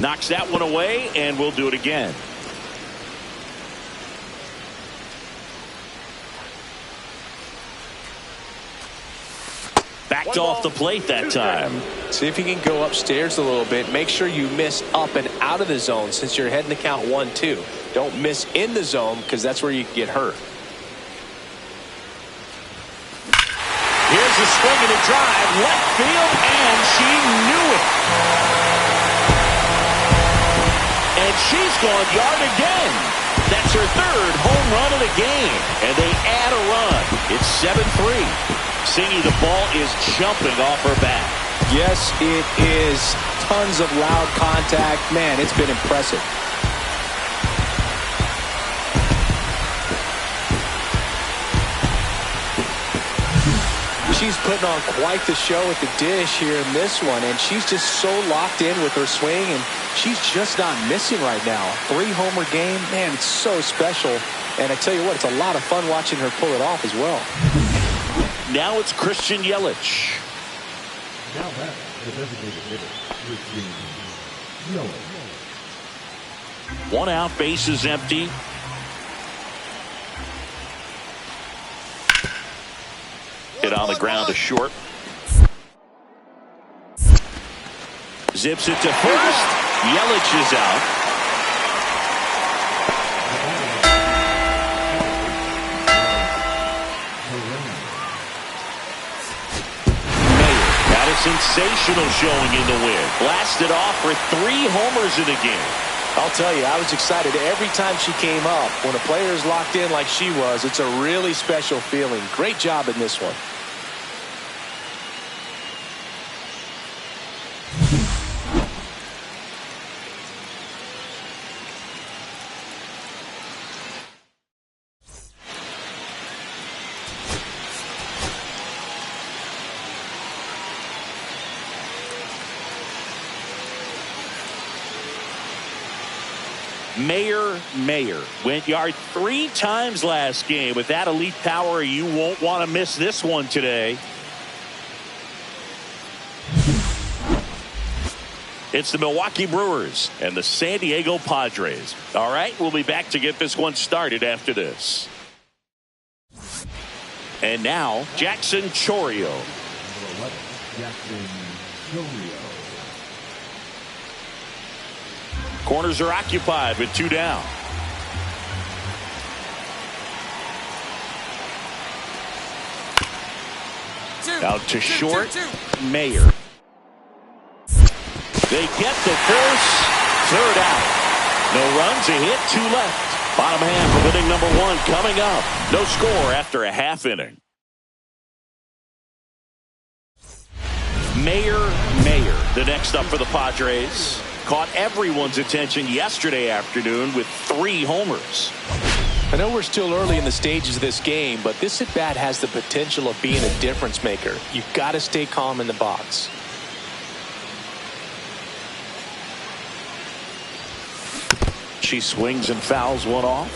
Knocks that one away, and we'll do it again. Backed off the plate that time. See if you can go upstairs a little bit. Make sure you miss up and out of the zone since you're heading to count 1-2. Don't miss in the zone because that's where you can get hurt. Here's a swing and a drive. Left field, and she knew it. And she's gone yard again. That's her 3rd home run of the game. And they add a run. It's 7-3. Singy, the ball is jumping off her bat. Yes, it is. Tons of loud contact. Man, it's been impressive. She's putting on quite the show at the dish here in this one, and she's just so locked in with her swing, and she's just not missing right now. 3-homer game, man, it's so special. And I tell you what, it's a lot of fun watching her pull it off as well. Now it's Christian Yelich. Now back, the designated hitter, Christian Yelich. 1 out, base is empty. Hit on the ground to short. Zips it to first. Yelich is out. Sensational showing in the win. Blasted off for 3 homers in the game. I'll tell you, I was excited every time she came up. When a player is locked in like she was, it's a really special feeling. Great job in this one. Mayer went yard 3 times last game. With that elite power, you won't want to miss this one today. It's the Milwaukee Brewers and the San Diego Padres. All right, we'll be back to get this one started after this. And now, Jackson Chourio. Number 11, Jackson Chourio. Corners are occupied with 2 down. Out to short, Mayer. They get the first, 3rd out. No runs, a hit, 2 left. Bottom half of inning number 1 coming up. No score after a half inning. Mayer, the next up for the Padres. Caught everyone's attention yesterday afternoon with 3 homers. I know we're still early in the stages of this game, but this at-bat has the potential of being a difference maker. You've got to stay calm in the box. She swings and fouls one off.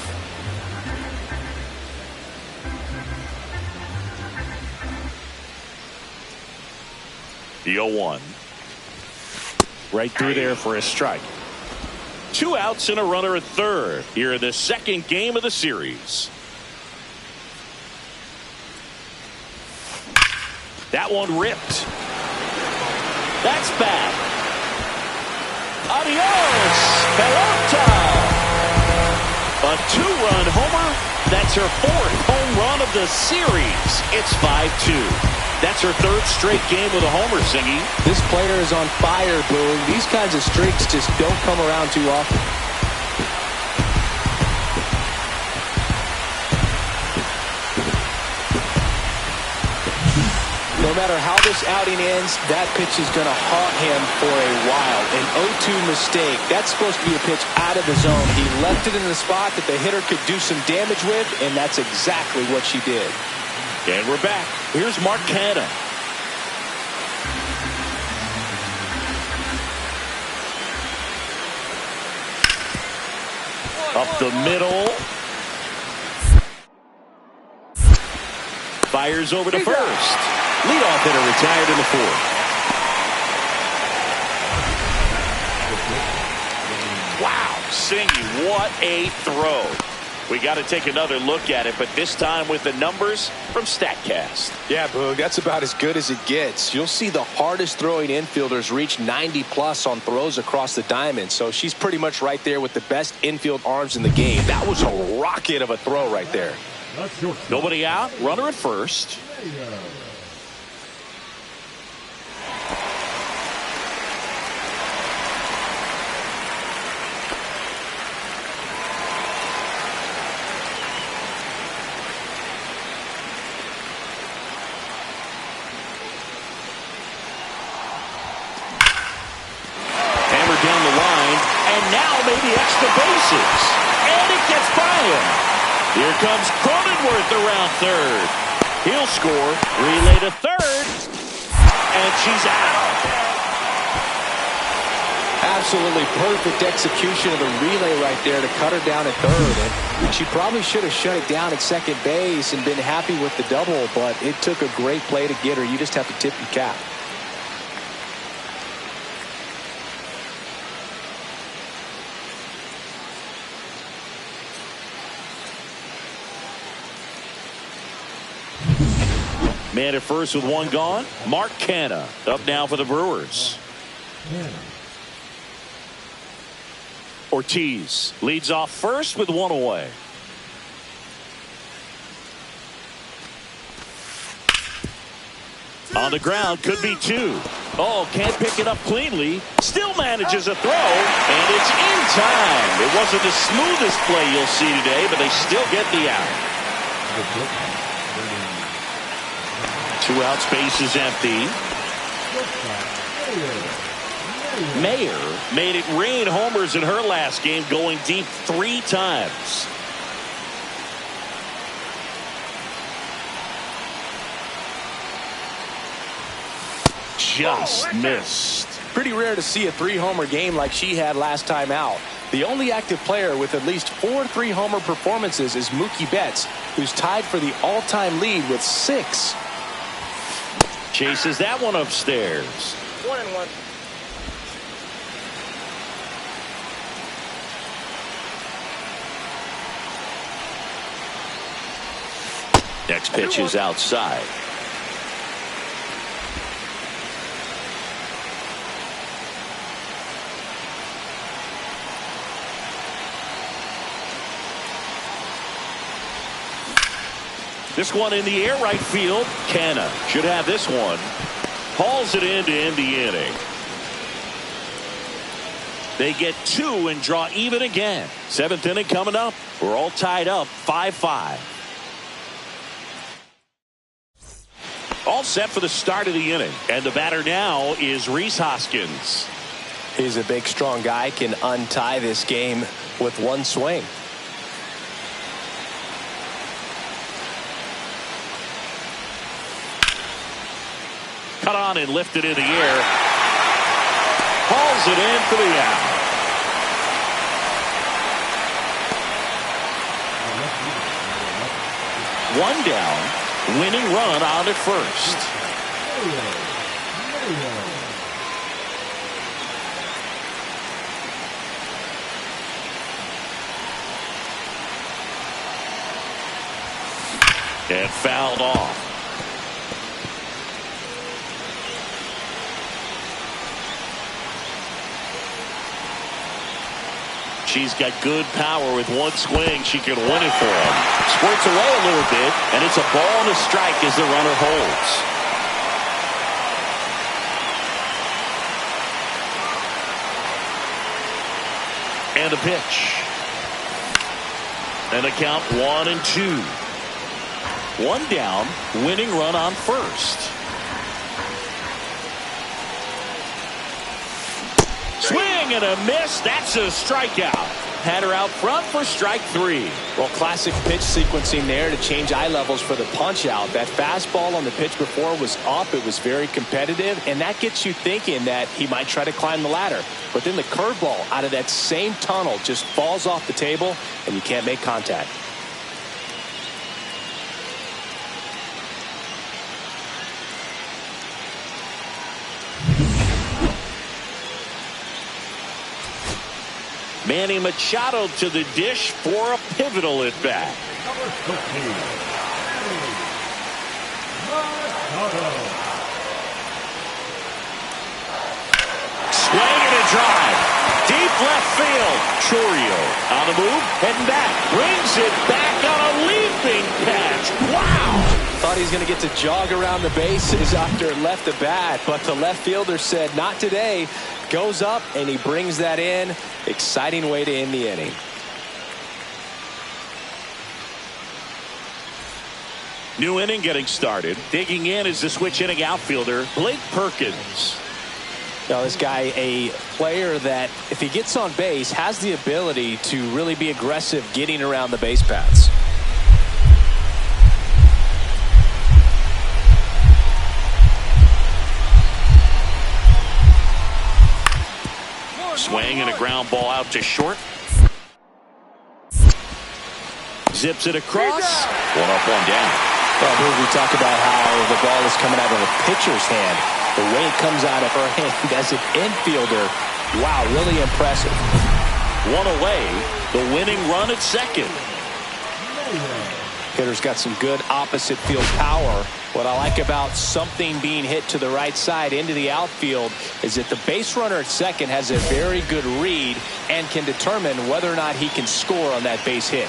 The 0-1. Right through there for a strike. 2 outs and a runner at third here in the second game of the series. That one ripped. That's bad. Adios, pelota. A 2-run homer. That's her 4th home run of the series. It's 5-2. That's her 3rd straight game with a homer, Singy. This player is on fire, Boone. These kinds of streaks just don't come around too often. No matter how this outing ends, that pitch is going to haunt him for a while. An 0-2 mistake. That's supposed to be a pitch out of the zone. He left it in the spot that the hitter could do some damage with, and that's exactly what she did. And we're back. Here's Mark Canha. Up the middle. Fires over to first. Leadoff hitter retired in the 4th. Wow, Singy, what a throw. We got to take another look at it, but this time with the numbers from StatCast. Yeah, Boog, that's about as good as it gets. You'll see the hardest throwing infielders reach 90+ on throws across the diamond, so she's pretty much right there with the best infield arms in the game. That was a rocket of a throw right there. Nobody out, runner at first. Down the line, and now maybe extra bases, and it gets by him. Here comes Cronenworth around third. He'll score, relay to third, and she's out. Absolutely perfect execution of the relay right there to cut her down at third. And she probably should have shut it down at second base and been happy with the double, but it took a great play to get her. You just have to tip your cap. Man at first with one gone. Mark Canha up now for the Brewers. Ortiz leads off first with one away. On the ground, could be 2. Oh, can't pick it up cleanly. Still manages a throw, and it's in time. It wasn't the smoothest play you'll see today, but they still get the out. 2 outs, base is empty. Mayer made it rain homers in her last game, going deep 3 times. Just missed. Pretty rare to see a 3-homer game like she had last time out. The only active player with at least 4 3-homer performances is Mookie Betts, who's tied for the all-time lead with 6. Chases that one upstairs. 1-1. Next pitch is outside. This one in the air, right field. Canha should have this one. Hauls it in to end the inning. They get 2 and draw even again. 7th inning coming up. We're all tied up 5-5. All set for the start of the inning. And the batter now is Rhys Hoskins. He's a big, strong guy, can untie this game with one swing. Cut on and lifted in the air. Hauls it in for the out. One down, winning run on at first. And fouled off. She's got good power with one swing. She can win it for him. Squirts away a little bit, and it's a ball and a strike as the runner holds. And a pitch. And a count 1-2. One down, winning run on first. Swing and a miss. That's a strikeout. Had her out front for strike 3. Well, classic pitch sequencing there to change eye levels for the punch out. That fastball on the pitch before was up. It was very competitive, and that gets you thinking that he might try to climb the ladder. But then the curveball out of that same tunnel just falls off the table, and you can't make contact. Manny Machado to the dish for a pivotal at bat. Number 15, Machado. Swing and a drive. Deep left field. Chourio on the move, heading back. Brings it back on a leaping catch. Wow! Thought he was going to get to jog around the bases after it left the bat, but the left fielder said, not today. Goes up, and he brings that in. Exciting way to end the inning. New inning getting started. Digging in is the switch hitting outfielder, Blake Perkins. Now, this guy, a player that, if he gets on base, has the ability to really be aggressive getting around the base paths. Swing and a ground ball out to short. Zips it across. One up, one down. Well, here we talk about how the ball is coming out of a pitcher's hand. The way it comes out of her hand as an infielder. Wow, really impressive. One away. The winning run at second. Hitter's got some good opposite field power. What I like about something being hit to the right side into the outfield is that the base runner at second has a very good read and can determine whether or not he can score on that base hit.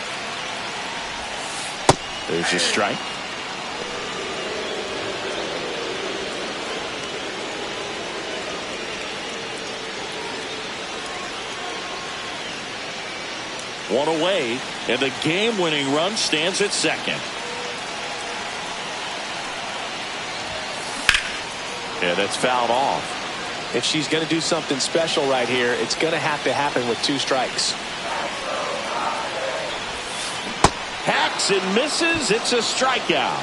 There's a strike. One away, and the game-winning run stands at second. And it's fouled off. If she's going to do something special right here, it's going to happen with 2 strikes. Hacks and misses. It's a strikeout.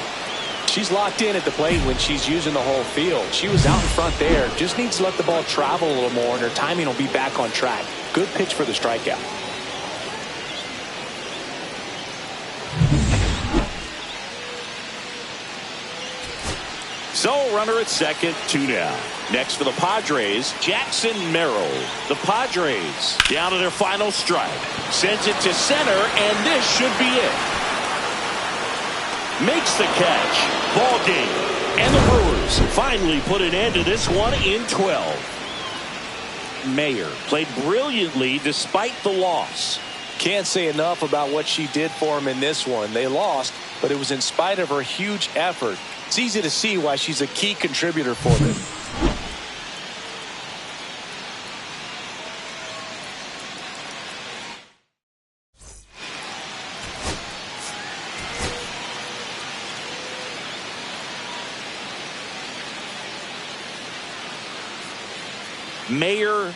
She's locked in at the plate when she's using the whole field. She was out in front there. Just needs to let the ball travel a little more, and her timing will be back on track. Good pitch for the strikeout. So, runner at second, 2 down. Next for the Padres, Jackson Merrill. The Padres down to their final strike. Sends it to center, and this should be it. Makes the catch. Ball game. And the Brewers finally put an end to this one in 12. Mayer played brilliantly despite the loss. Can't say enough about what she did for him in this one. They lost, but it was in spite of her huge effort. It's easy to see why she's a key contributor for them.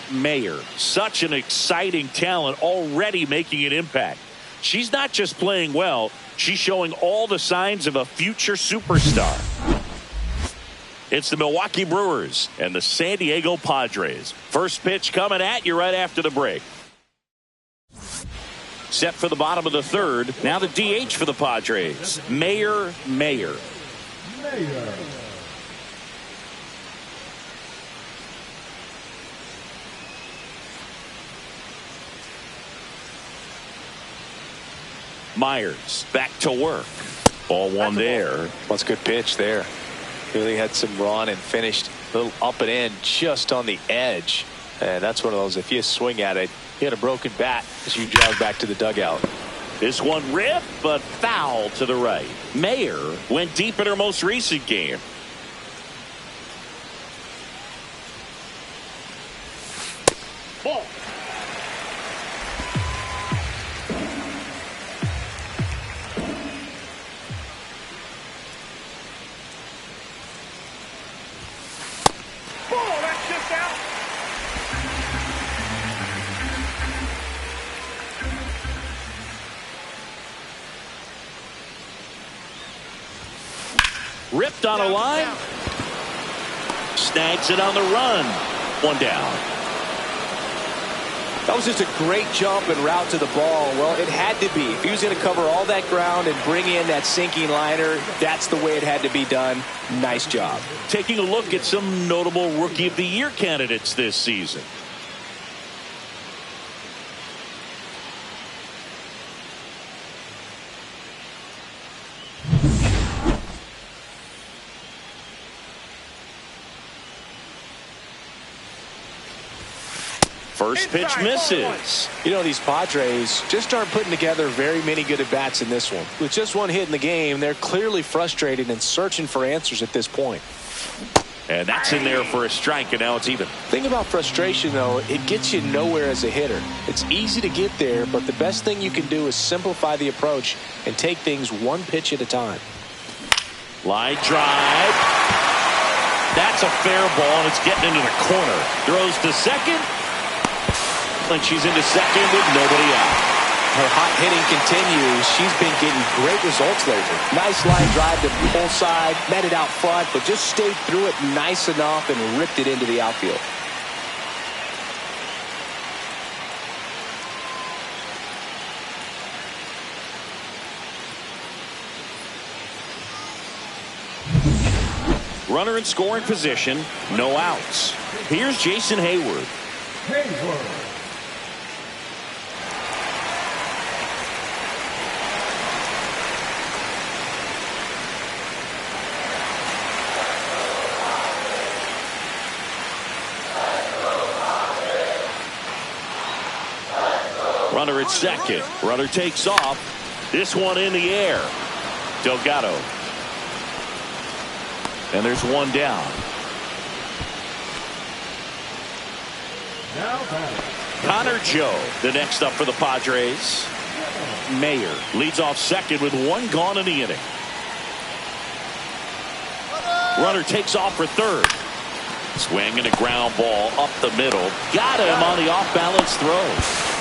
Mayer, such an exciting talent, already making an impact. She's not just playing well, she's showing all the signs of a future superstar. It's the Milwaukee Brewers and the San Diego Padres. First pitch coming at you right after the break. Set for the bottom of the third. Now the DH for the Padres, Mayer. Myers back to work. Ball one there. That's a good pitch there. Really had some run and finished a little up and in just on the edge. And that's one of those, if you swing at it, you had a broken bat as you jog back to the dugout. This one ripped, but foul to the right. Mayer went deep in her most recent game. Ball. Ball, that's just out. Ripped on a line. Snags it on the run. One down. That was just a great jump and route to the ball. Well, it had to be. If he was going to cover all that ground and bring in that sinking liner, that's the way it had to be done. Nice job. Taking a look at some notable Rookie of the Year candidates this season. First pitch misses. You know, these Padres just aren't putting together very many good at-bats in this one. With just one hit in the game, they're clearly frustrated and searching for answers at this point. And that's in there for a strike, and now it's even. Thing about frustration, though, it gets you nowhere as a hitter. It's easy to get there, but the best thing you can do is simplify the approach and take things one pitch at a time. Line drive. That's a fair ball, and it's getting into the corner. Throws to second. And she's into second with nobody out. Her hot hitting continues. She's been getting great results lately. Nice line drive to pull side, met it out front, but just stayed through it nice enough and ripped it into the outfield. Runner in scoring position, no outs. Here's Jason Hayward. Runner at second. Runner takes off. This one in the air. Delgado. And there's one down. Connor Joe, the next up for the Padres. Mayer leads off second with one gone in the inning. Runner takes off for third. Swing and a ground ball up the middle. Got him on the off-balance throw.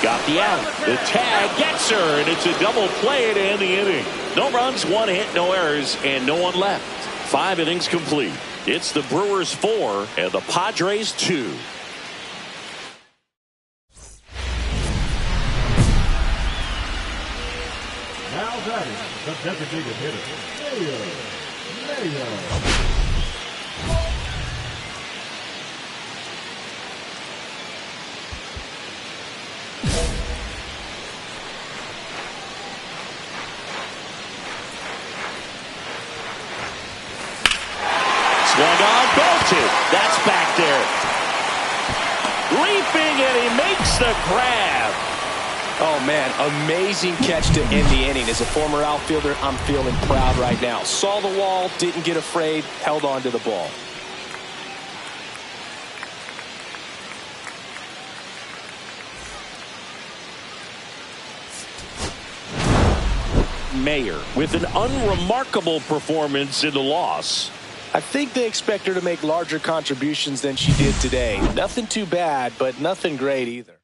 Got the out. The tag gets her, and it's a double play to end the inning. No runs, one hit, no errors, and no one left. 5 innings complete. It's the Brewers 4 and the Padres 2. Now batting, the designated hitter, Mayer. Swung on, belted. That's back there. Leaping, and he makes the grab. Oh, man, amazing catch to end the inning. As a former outfielder, I'm feeling proud right now. Saw the wall, didn't get afraid, held on to the ball. Mayer with an unremarkable performance in the loss. I think they expect her to make larger contributions than she did today. Nothing too bad, but nothing great either.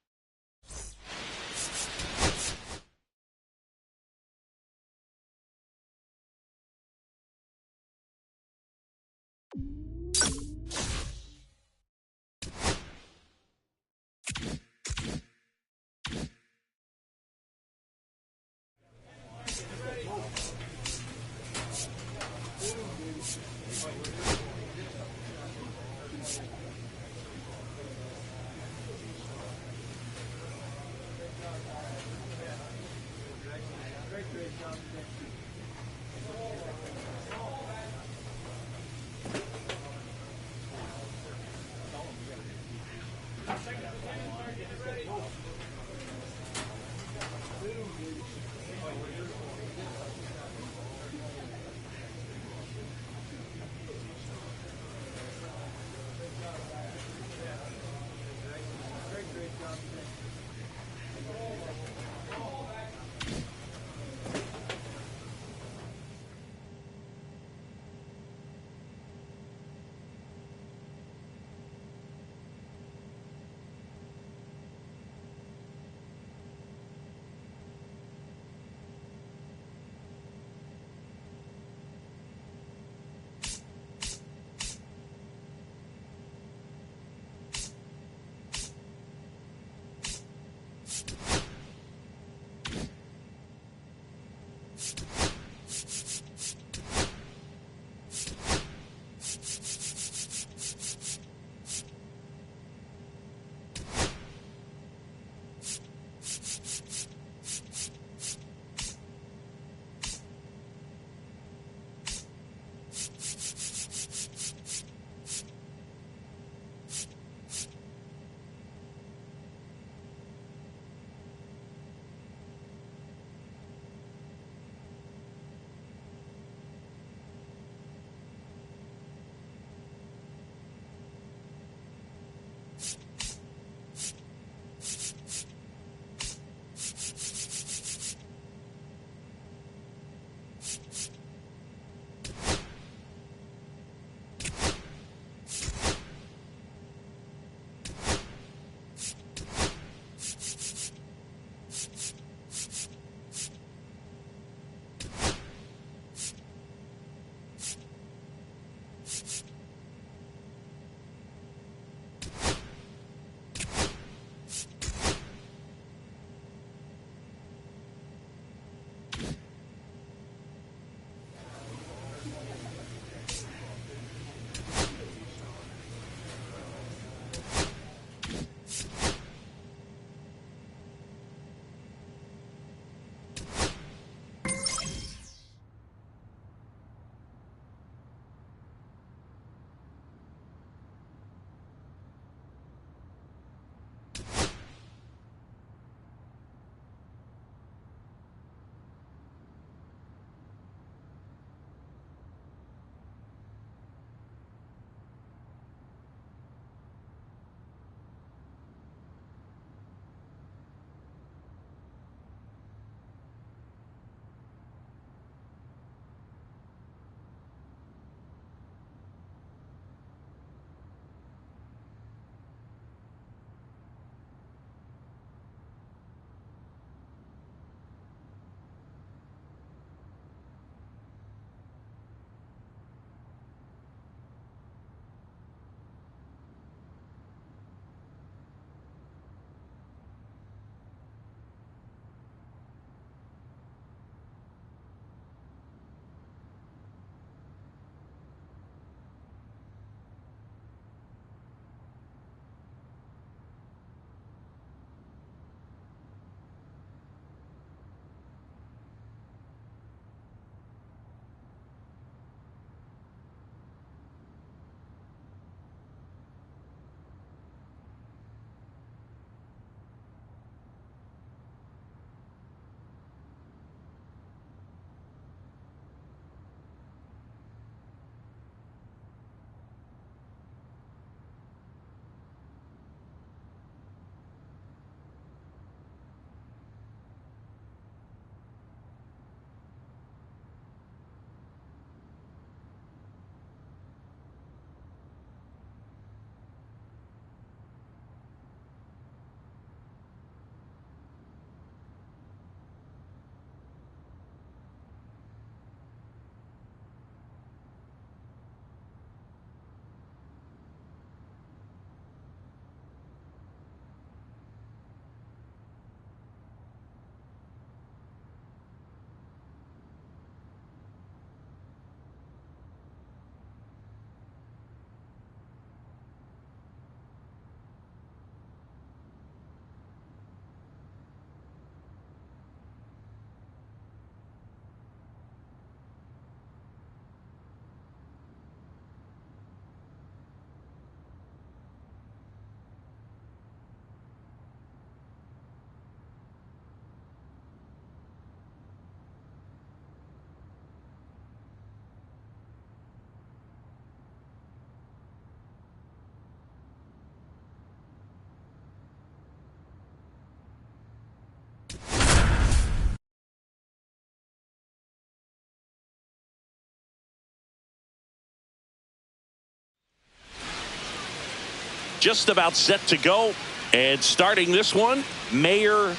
just about set to go. And starting this one, Mayer.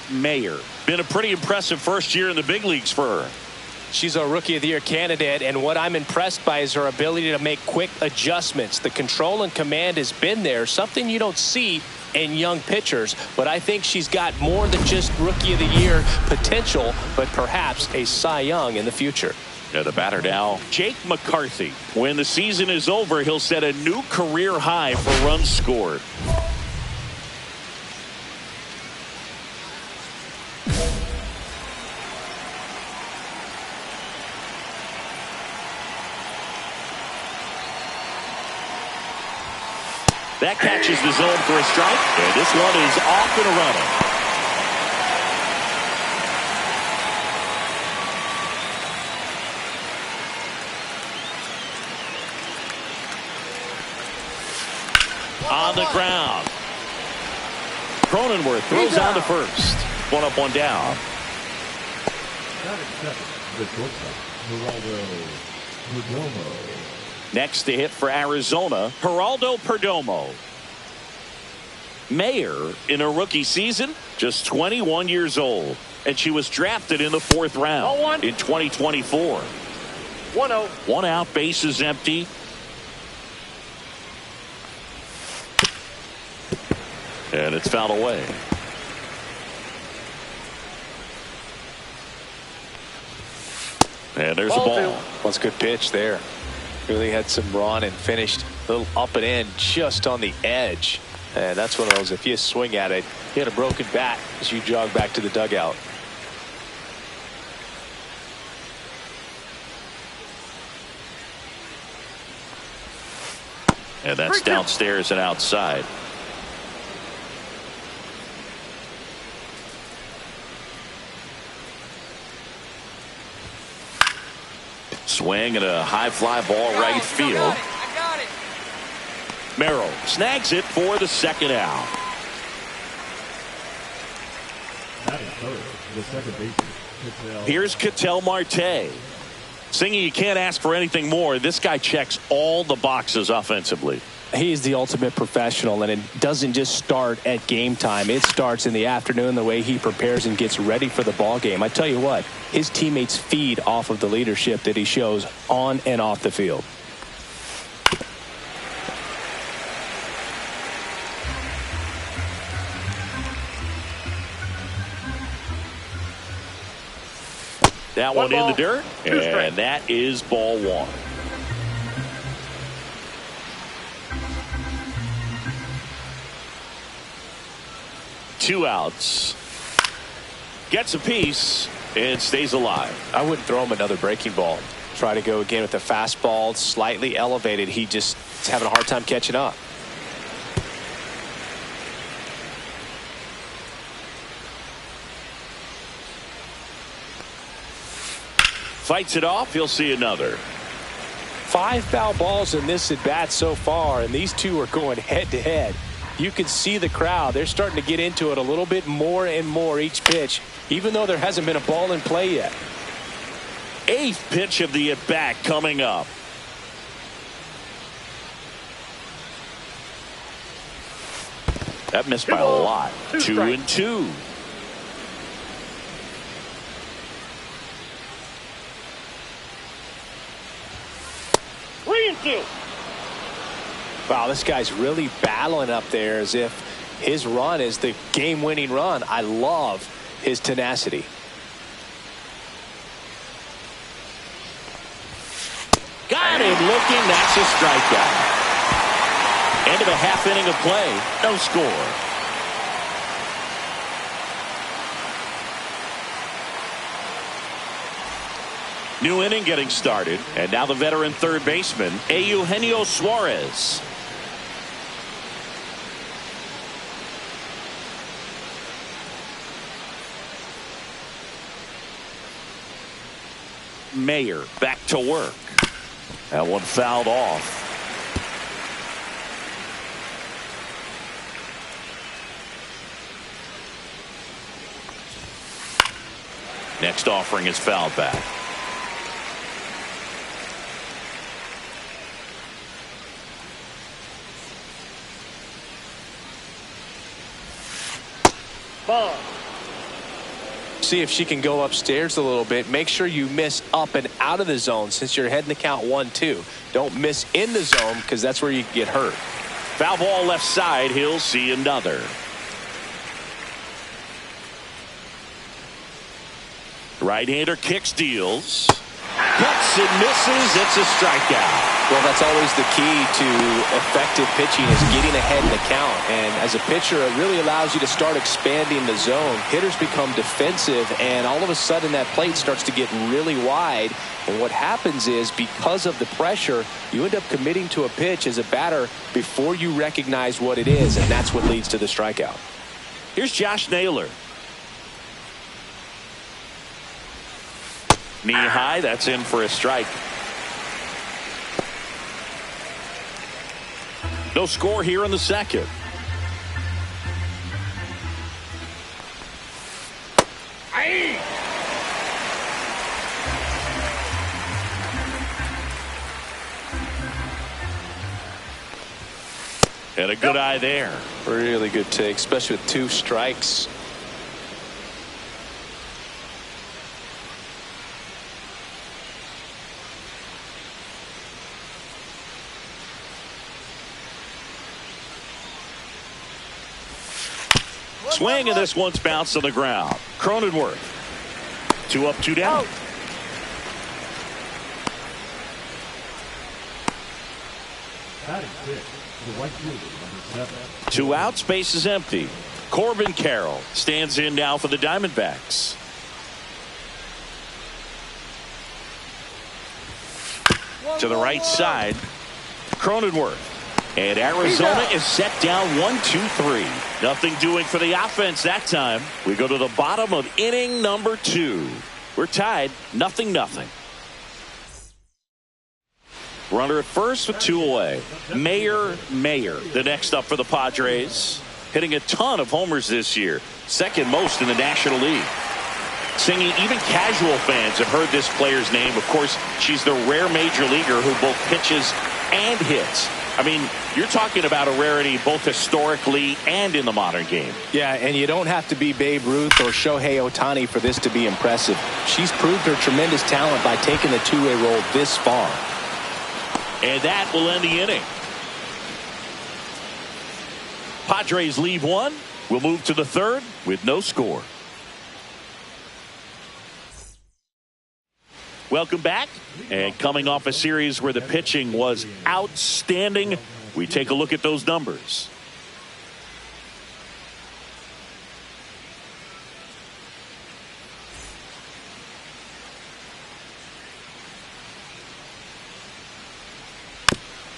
Been a pretty impressive first year in the big leagues for her. She's a Rookie of the Year candidate, and what I'm impressed by is her ability to make quick adjustments. The control and command has been there, something you don't see in young pitchers, but I think she's got more than just Rookie of the Year potential, but perhaps a Cy Young in the future. The batter now, Jake McCarthy. When the season is over, he'll set a new career high for runs scored. That catches the zone for a strike, and this one is off and running. On the ground. Cronenworth throws on to first. One up, one down. The shortstop, Geraldo Perdomo. Next to hit for Arizona, Geraldo Perdomo. Mayer in her rookie season, just 21 years old. And she was drafted in the 4th round in 2024. 1-0. One out, bases empty. And it's fouled away. And there's a ball. That's a good pitch there. Really had some run and finished a little up and in just on the edge. And that's one of those, if you swing at it, you had a broken bat as you jog back to the dugout. And that's downstairs and outside. Swing and a high fly ball right field. I got it. Merrill snags it for the second out. Batting third, the second baseman, Here's Ketel Marte. Singy, you can't ask for anything more. This guy checks all the boxes offensively. He is the ultimate professional, and it doesn't just start at game time. It starts in the afternoon, the way he prepares and gets ready for the ball game. I tell you what, his teammates feed off of the leadership that he shows on and off the field. That one in the dirt, and that is ball one. Two outs. Gets a piece and stays alive. I wouldn't throw him another breaking ball. Try to go again with the fastball, slightly elevated. He just is having a hard time catching up. Fights it off. He'll see another. 5 foul balls in this at bat so far, and these two are going head to head. You can see the crowd. They're starting to get into it a little bit more and more each pitch, even though there hasn't been a ball in play yet. 8th pitch of the at-bat coming up. That missed by a lot. 2-2. Wow, this guy's really battling up there as if his run is the game-winning run. I love his tenacity. Got him looking. That's a strikeout. End of a half inning of play. No score. New inning getting started. And now the veteran third baseman, Eugenio Suarez. Mayer back to work. That one fouled off. Next offering is fouled back. Ball. See if she can go upstairs a little bit. Make sure you miss up and out of the zone since you're heading to count 1-2. Don't miss in the zone because that's where you get hurt. Foul ball left side. He'll see another. Right-hander kicks, deals. Hits and misses. It's a strikeout. Well, that's always the key to effective pitching is getting ahead in the count. And as a pitcher, it really allows you to start expanding the zone. Hitters become defensive, and all of a sudden that plate starts to get really wide. And what happens is because of the pressure, you end up committing to a pitch as a batter before you recognize what it is, and that's what leads to the strikeout. Here's Josh Naylor. Knee high, that's in for a strike. No score here in the second. Aye. And a good eye there. Really good take, especially with 2 strikes. Swing, and this one's bounced on the ground. Cronenworth. 2 up, 2 down. Batting 6, the right fielder, number 7. 2 outs, base is empty. Corbin Carroll stands in now for the Diamondbacks. To the right side, Cronenworth. And Arizona is set down 1-2-3. Nothing doing for the offense that time. We go to the bottom of inning number 2. We're tied 0-0. Runner at first with 2 away. Mayer, the next up for the Padres. Hitting a ton of homers this year. Second most in the National League. Singing, even casual fans have heard this player's name. Of course, she's the rare major leaguer who both pitches and hits. I mean, you're talking about a rarity both historically and in the modern game. Yeah, and you don't have to be Babe Ruth or Shohei Ohtani for this to be impressive. She's proved her tremendous talent by taking the two-way role this far. And that will end the inning. Padres leave 1. We'll move to the 3rd with no score. Welcome back. And coming off a series where the pitching was outstanding, we take a look at those numbers.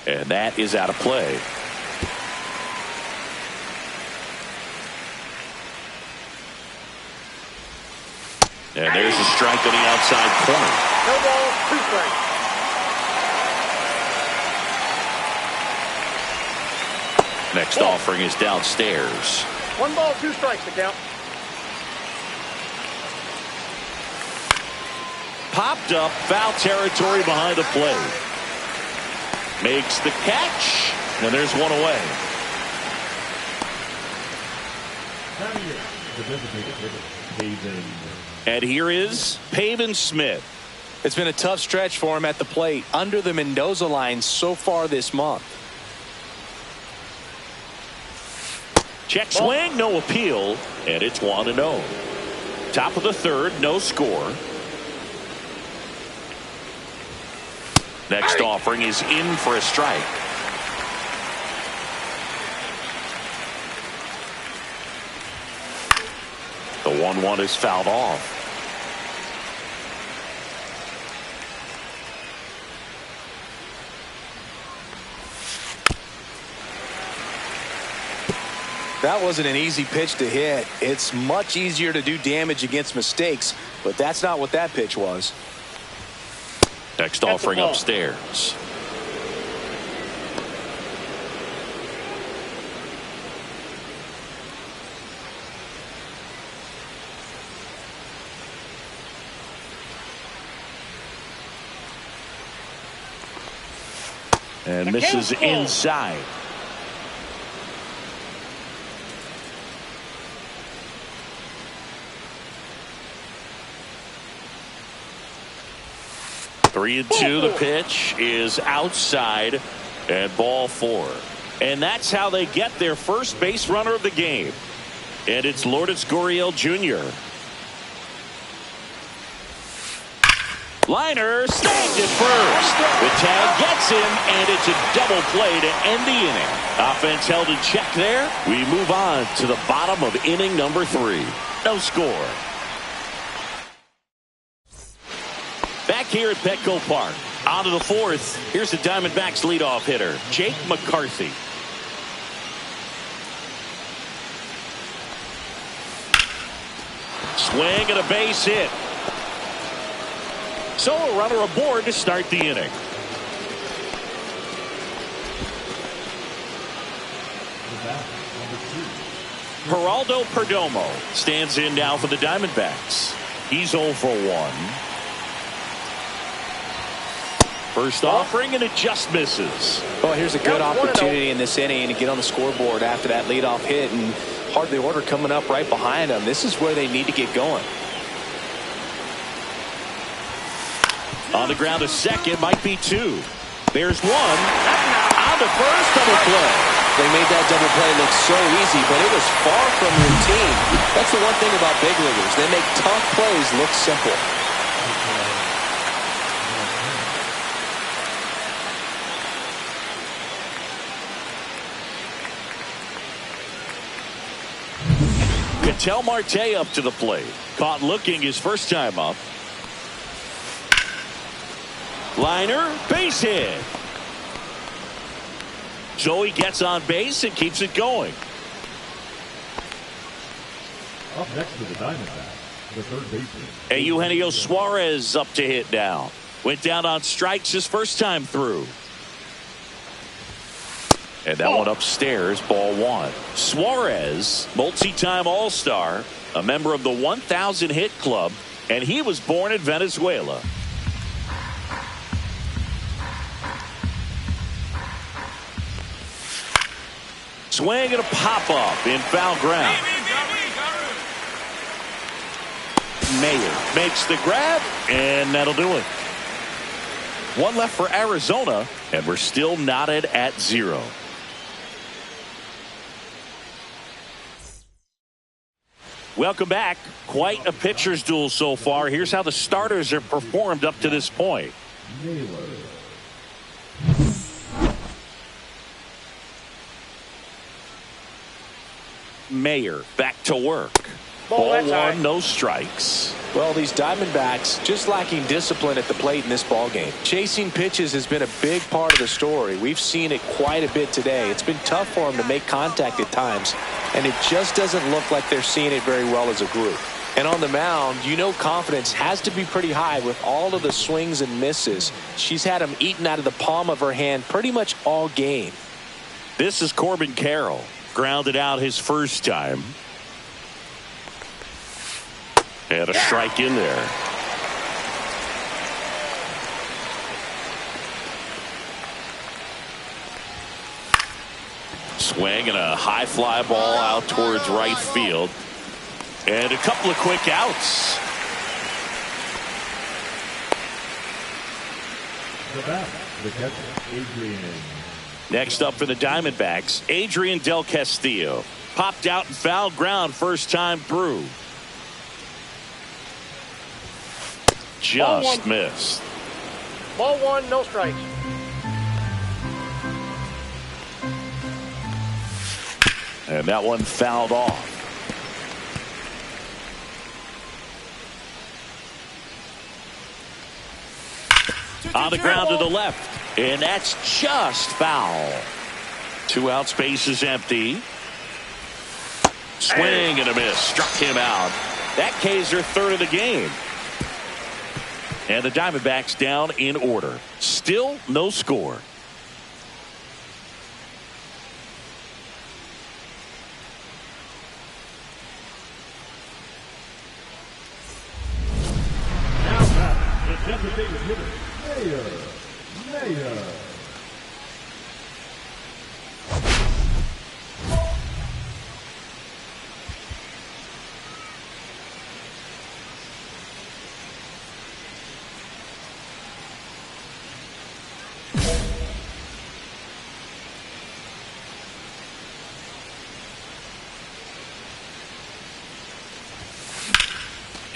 And that is out of play. And there's a strike on the outside corner. No ball, 2 strikes. Next offering is downstairs. 1 ball, 2 strikes to count. Popped up, foul territory behind the plate. Makes the catch, and there's 1 away. And here is Pavin Smith. It's been a tough stretch for him at the plate under the Mendoza line so far this month. Check swing, no appeal, and it's 1-0. Top of the 3rd, no score. Next offering is in for a strike. The 1-1 is fouled off. That wasn't an easy pitch to hit. It's much easier to do damage against mistakes, but that's not what that pitch was. Next offering upstairs. And misses inside. 3-2. The pitch is outside and ball 4. And that's how they get their first base runner of the game. And it's Lourdes Gurriel Jr. Liner snagged at first. The tag gets him, and it's a double play to end the inning. Offense held in check there. We move on to the bottom of inning number 3. No score. Back here at Petco Park. On to the 4th. Here's the Diamondbacks leadoff hitter, Jake McCarthy. Swing and a base hit. So a runner aboard to start the inning. Geraldo Perdomo stands in now for the Diamondbacks. He's 0 for 1. First offering, and it just misses. Well, here's a good opportunity in this inning to get on the scoreboard after that leadoff hit, and hardly order coming up right behind them. This is where they need to get going. On the ground to second, might be 2. There's 1. On to first, double play. They made that double play look so easy, but it was far from routine. That's the one thing about big leaguers. They make tough plays look simple. Ketel Marte up to the plate. Caught looking his first time up. Liner, base hit. Joey gets on base and keeps it going. Up next to the Diamondbacks, the third baseman. Eugenio Suarez up to hit now. Went down on strikes his first time through. And that one upstairs, ball 1. Suarez, multi-time All-Star, a member of the 1,000 hit club, and he was born in Venezuela. Swing and a pop-up in foul ground. Mayer makes the grab, and that'll do it. 1 left for Arizona, and we're still knotted at 0. Welcome back. Quite a pitcher's duel so far. Here's how the starters have performed up to this point. Mayer back to work. Ball 1, no strikes. Well, these Diamondbacks just lacking discipline at the plate in this ballgame. Chasing pitches has been a big part of the story. We've seen it quite a bit today. It's been tough for them to make contact at times, and it just doesn't look like they're seeing it very well as a group. And on the mound, you know confidence has to be pretty high with all of the swings and misses. She's had them eaten out of the palm of her hand pretty much all game. This is Corbin Carroll. Grounded out his first time. And a strike in there. Swing and a high fly ball out towards right field. And a couple of quick outs. The catcher, Adrian. Next up for the Diamondbacks, Adrian Del Castillo. Popped out and foul ground first time through. Just missed. Ball 1, no strikes. And that one fouled off. On the ground to the left. And that's just foul. 2 outs, base is empty. Swing and a miss. Struck him out. That K's their third of the game. And the Diamondbacks down in order. Still no score. Now back, the designated hitter, Mayer.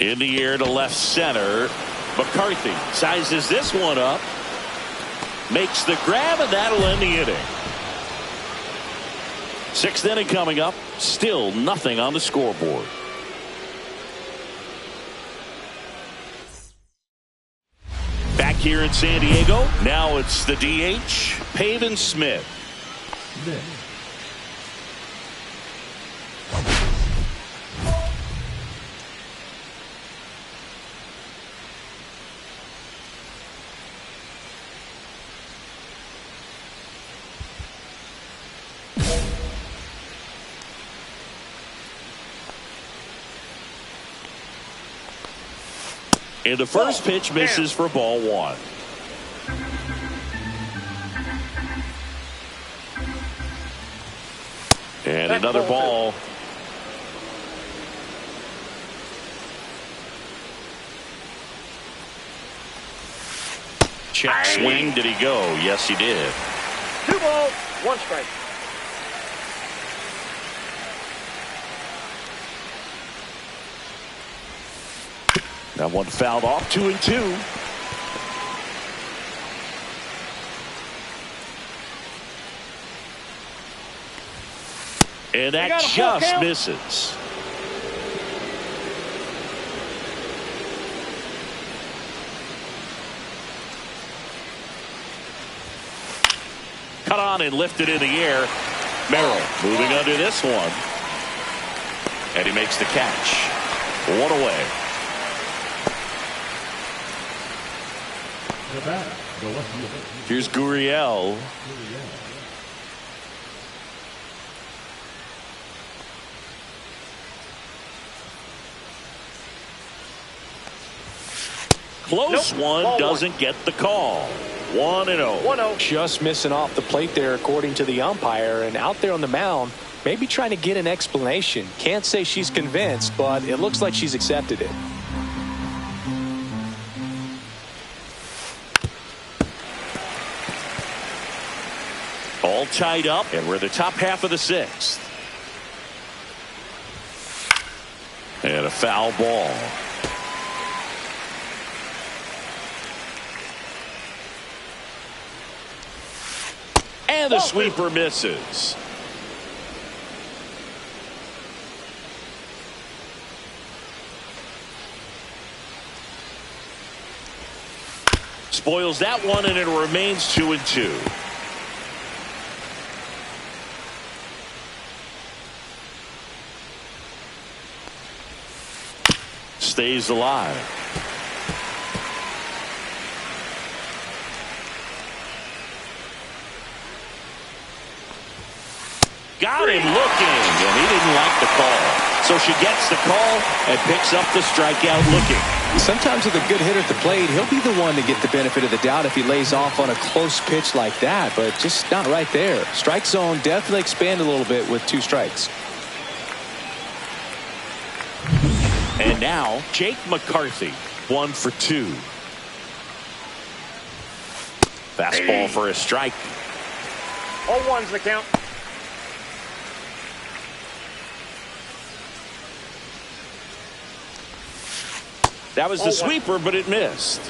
In the air to left center. McCarthy sizes this one up. Makes the grab, and that'll end the inning. Sixth inning coming up. Still nothing on the scoreboard. Back here in San Diego. Now it's the DH, Pavin Smith. And the first pitch misses for ball one. And another ball. Check swing. Did he go? Yes, he did. 2 balls, 1 strike. That one fouled off. 2-2. And that just misses. Cut on and lifted in the air. Merrill moving under this one. And he makes the catch. 1 away. Here's Gurriel. Close one, doesn't get the call. 1-0. 1-0. Just missing off the plate there, according to the umpire, and out there on the mound, maybe trying to get an explanation. Can't say she's convinced, but it looks like she's accepted it. All tied up, and we're the top half of the 6th. And a foul ball. And the sweeper misses. Spoils that one, and it remains 2-2. Stays alive. Got him looking, and he didn't like the call. So she gets the call and picks up the strikeout looking. Sometimes with a good hitter at the plate, he'll be the one to get the benefit of the doubt if he lays off on a close pitch like that, but just not right there. Strike zone definitely expand a little bit with 2 strikes. And now, Jake McCarthy, 1 for 2. Fastball for a strike. 0-1's the count. That was the sweeper, but it missed.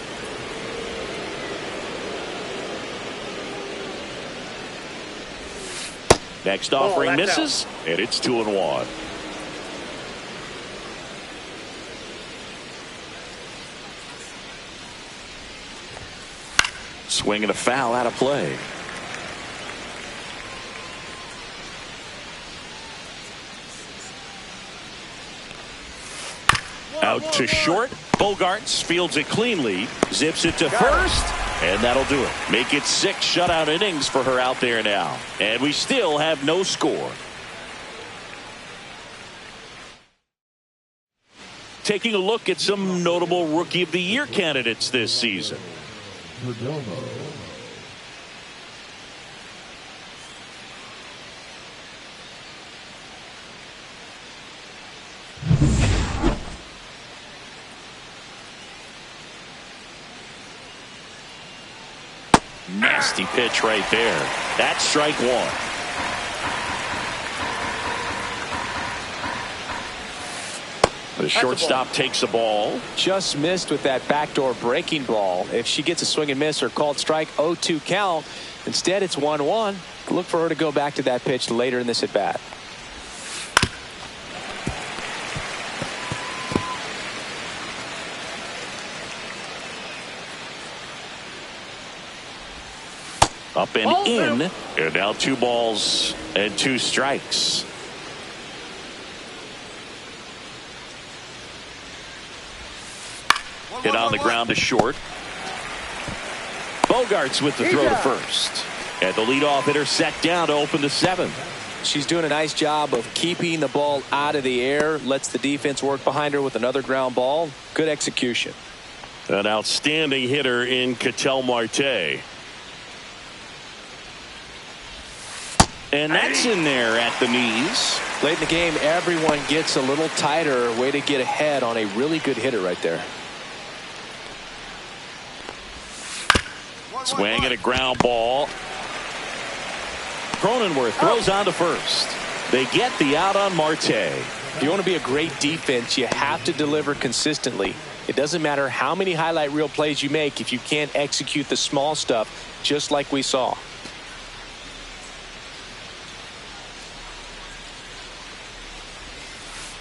Next offering misses, and it's 2-1. Swing and a foul out of play. Out to short. Bogarts fields it cleanly, zips it to first, and that'll do it. Make it 6 shutout innings for her out there now. And we still have no score. Taking a look at some notable Rookie of the Year candidates this season. Nasty pitch right there. That's strike 1. The shortstop takes the ball. Just missed with that backdoor breaking ball. If she gets a swing and miss or called strike, 0-2 count. Instead, it's 1-1. Look for her to go back to that pitch later in this at bat. Up and in. And now 2 balls and 2 strikes. Hit on the ground to short. Bogarts with the throw to first. And the leadoff hitter set down to open the 7th. She's doing a nice job of keeping the ball out of the air. Lets the defense work behind her with another ground ball. Good execution. An outstanding hitter in Ketel Marte. And that's in there at the knees. Late in the game, everyone gets a little tighter. Way to get ahead on a really good hitter right there. Swing and a ground ball. Cronenworth throws on to first. They get the out on Marte. If you want to be a great defense, you have to deliver consistently. It doesn't matter how many highlight reel plays you make if you can't execute the small stuff, just like we saw.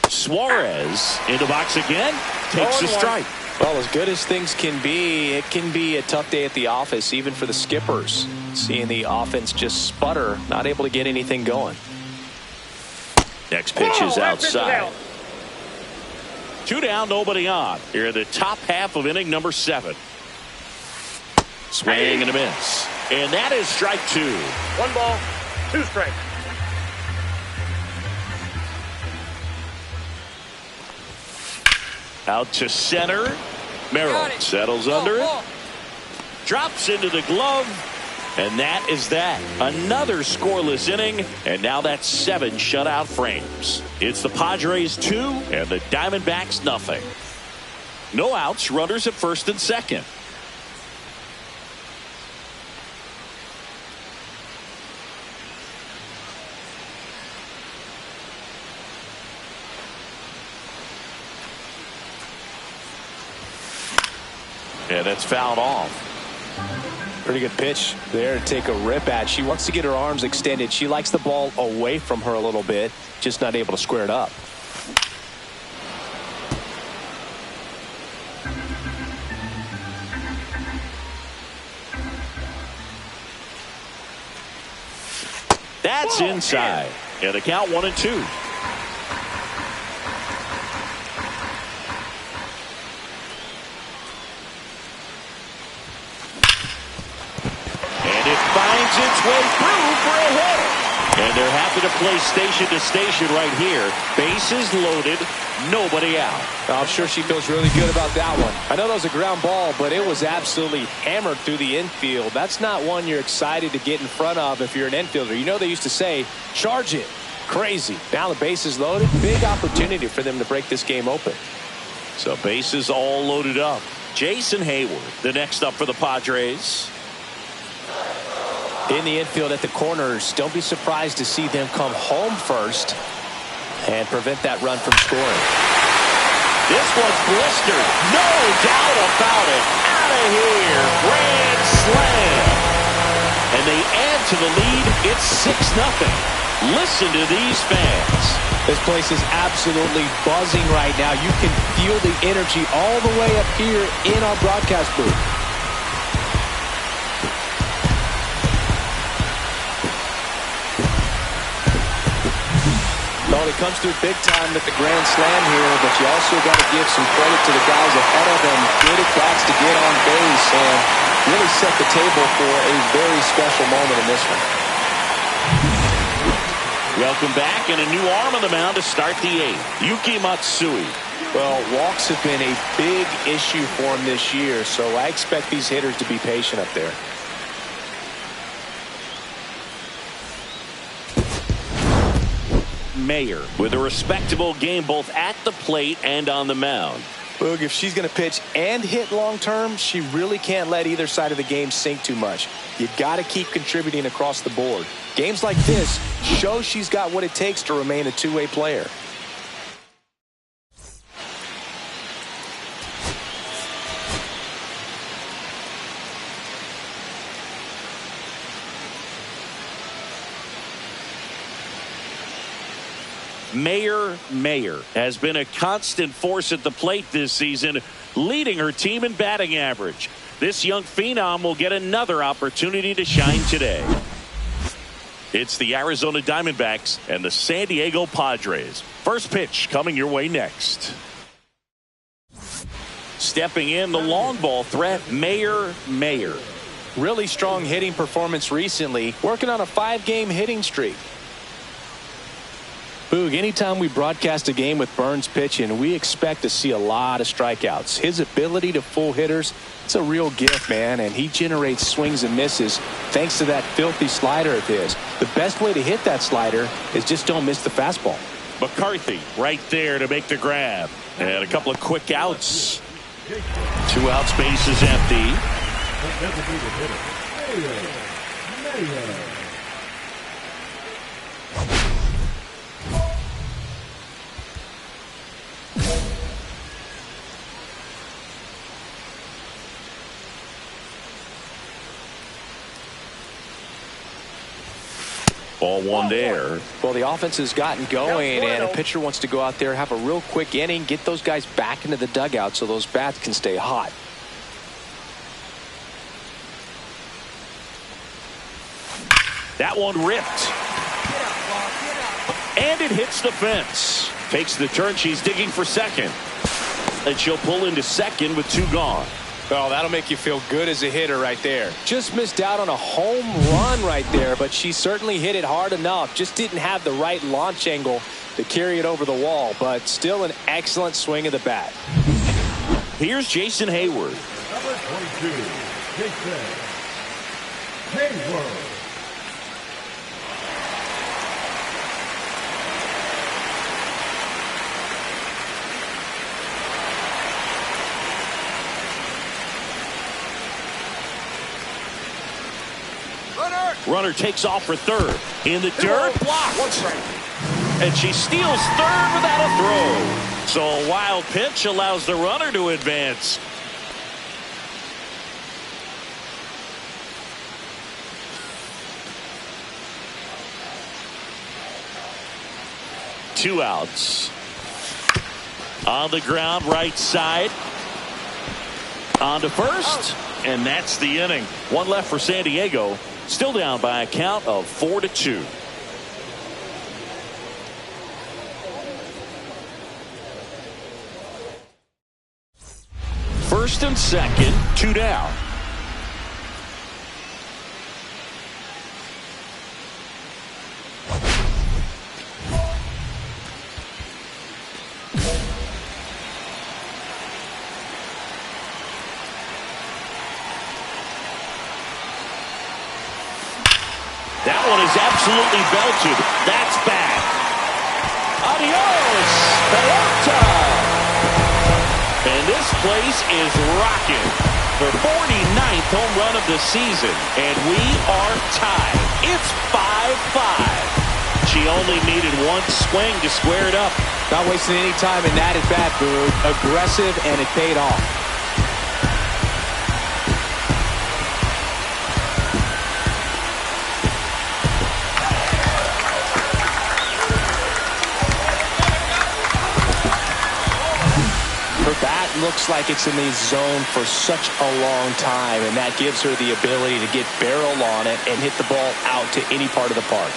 Suarez in the box again. Takes a strike. Well, as good as things can be, it can be a tough day at the office, even for the skippers. Seeing the offense just sputter, not able to get anything going. Next pitch is outside. 2 down, nobody on. Here in the top half of inning number 7. Swing and a miss. And that is strike 2. 1 ball, 2 strikes. Out to center. Merrill settles under it. Drops into the glove. And that is that. Another scoreless inning. And now that's 7 shutout frames. It's the Padres 2 and the Diamondbacks nothing. No outs. Runners at first and second. And it's fouled off. Pretty good pitch there to take a rip at. She wants to get her arms extended. She likes the ball away from her a little bit, just not able to square it up. That's inside. And the count 1-2. Its way through for a hit. And they're happy to play station to station right here. Bases loaded, nobody out. I'm sure she feels really good about that one. I know that was a ground ball, but it was absolutely hammered through the infield. That's not one you're excited to get in front of if you're an infielder. You know they used to say, charge it. Crazy. Now the bases loaded. Big opportunity for them to break this game open. So bases all loaded up. Jason Hayward, the next up for the Padres. In the infield at the corners, don't be surprised to see them come home first and prevent that run from scoring. This one's blistered. No doubt about it. Out of here. Grand slam. And they add to the lead. It's 6-0. Listen to these fans. This place is absolutely buzzing right now. You can feel the energy all the way up here in our broadcast booth. Well, it comes through big time with the grand slam here, but you also got to give some credit to the guys ahead of them. Good at bats to get on base and really set the table for a very special moment in this one. Welcome back, and a new arm on the mound to start the 8th. Yuki Matsui. Well, walks have been a big issue for him this year, so I expect these hitters to be patient up there. Mayer with a respectable game both at the plate and on the mound. Boog, if she's going to pitch and hit long term, she really can't let either side of the game sink too much. You got to keep contributing across the board. Games like this show she's got what it takes to remain a two-way player. Mayor has been a constant force at the plate this season, leading her team in batting average. This young phenom will get another opportunity to shine today. It's the Arizona Diamondbacks and the San Diego Padres. First pitch coming your way next. Stepping in, the long ball threat, Mayor. Really strong hitting performance recently, working on a 5-game hitting streak. Boog, anytime we broadcast a game with Burns pitching, we expect to see a lot of strikeouts. His ability to pull hitters, it's a real gift, man, and he generates swings and misses thanks to that filthy slider of his. The best way to hit that slider is just don't miss the fastball. McCarthy right there to make the grab. And a couple of quick outs. 2 outs, base is empty. Ball one there. Well, the offense has gotten going, and a pitcher wants to go out there, have a real quick inning, get those guys back into the dugout so those bats can stay hot. That one ripped. And it hits the fence. Takes the turn. She's digging for second. And she'll pull into second with 2 gone. Oh, that'll make you feel good as a hitter right there. Just missed out on a home run right there, but she certainly hit it hard enough. Just didn't have the right launch angle to carry it over the wall, but still an excellent swing of the bat. Here's Jason Hayward. Number 22, Jason Hayward. Runner takes off for third. In the dirt, blocked. And she steals third without a throw. So a wild pitch allows the runner to advance. Two outs. On the ground, right side. On to first. And that's the inning. One left for San Diego. Still down by a count of 4-2. First and second, 2 down. That one is absolutely belted. That's bad. Adios, pelota. And this place is rocking. The 49th home run of the season. And we are tied. It's 5-5. She only needed one swing to square it up. Not wasting any time in that at bat, Boog. Aggressive, and it paid off. Looks like it's in the zone for such a long time, and that gives her the ability to get barrel on it and hit the ball out to any part of the park.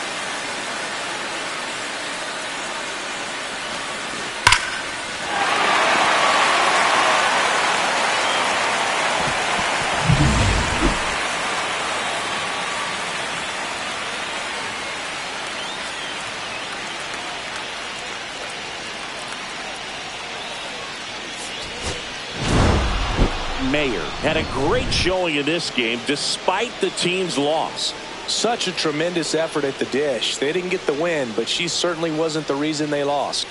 Mayer had a great showing in this game despite the team's loss. Such a tremendous effort at the dish. They didn't get the win, but she certainly wasn't the reason they lost.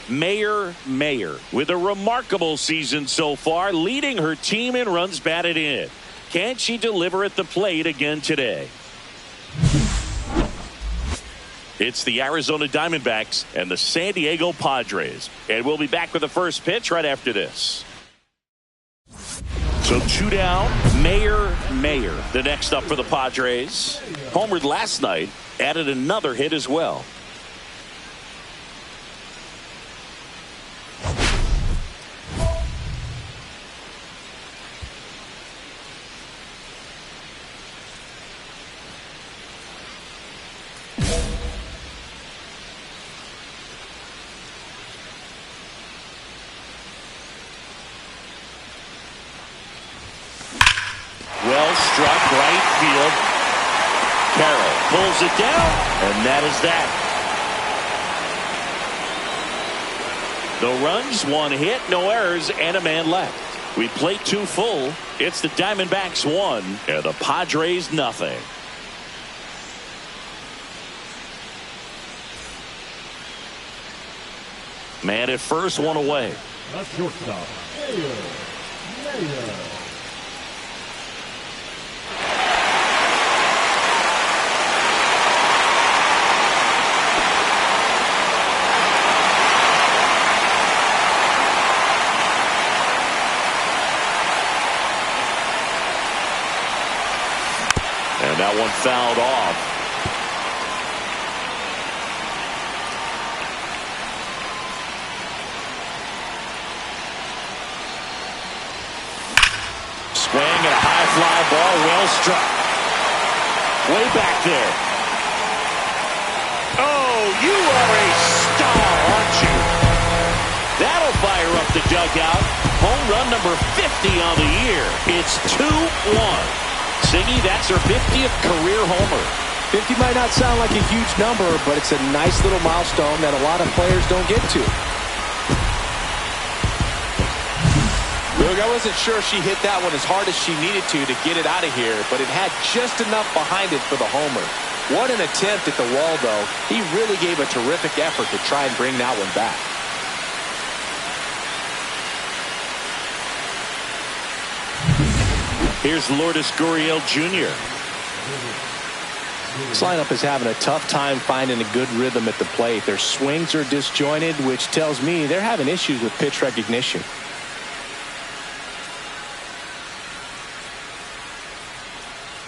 Mayor with a remarkable season so far, leading her team in runs batted in. Can she deliver at the plate again today? It's the Arizona Diamondbacks and the San Diego Padres. And we'll be back with the first pitch right after this. So 2 down, Mayor. The next up for the Padres. Homered last night, added another hit as well. Well struck right field. Carroll pulls it down, and that is that. The runs, 1 hit, no errors, and a man left. We plate 2 full. It's the Diamondbacks 1 and the Padres nothing. Man at first, 1 away. The shortstop, Mayor. And that one fouled off. Swing and a high fly ball, well struck. Way back there. Oh, you are a star, aren't you? That'll fire up the dugout. Home run number 50 on the year. It's 2-1. Siggy, that's her 50th career homer. 50 might not sound like a huge number, but it's a nice little milestone that a lot of players don't get to. Look, I wasn't sure she hit that one as hard as she needed to get it out of here, but it had just enough behind it for the homer. What an attempt at the wall, though. He really gave a terrific effort to try and bring that one back. Here's Lourdes Gurriel Jr. This lineup is having a tough time finding a good rhythm at the plate. Their swings are disjointed, which tells me they're having issues with pitch recognition.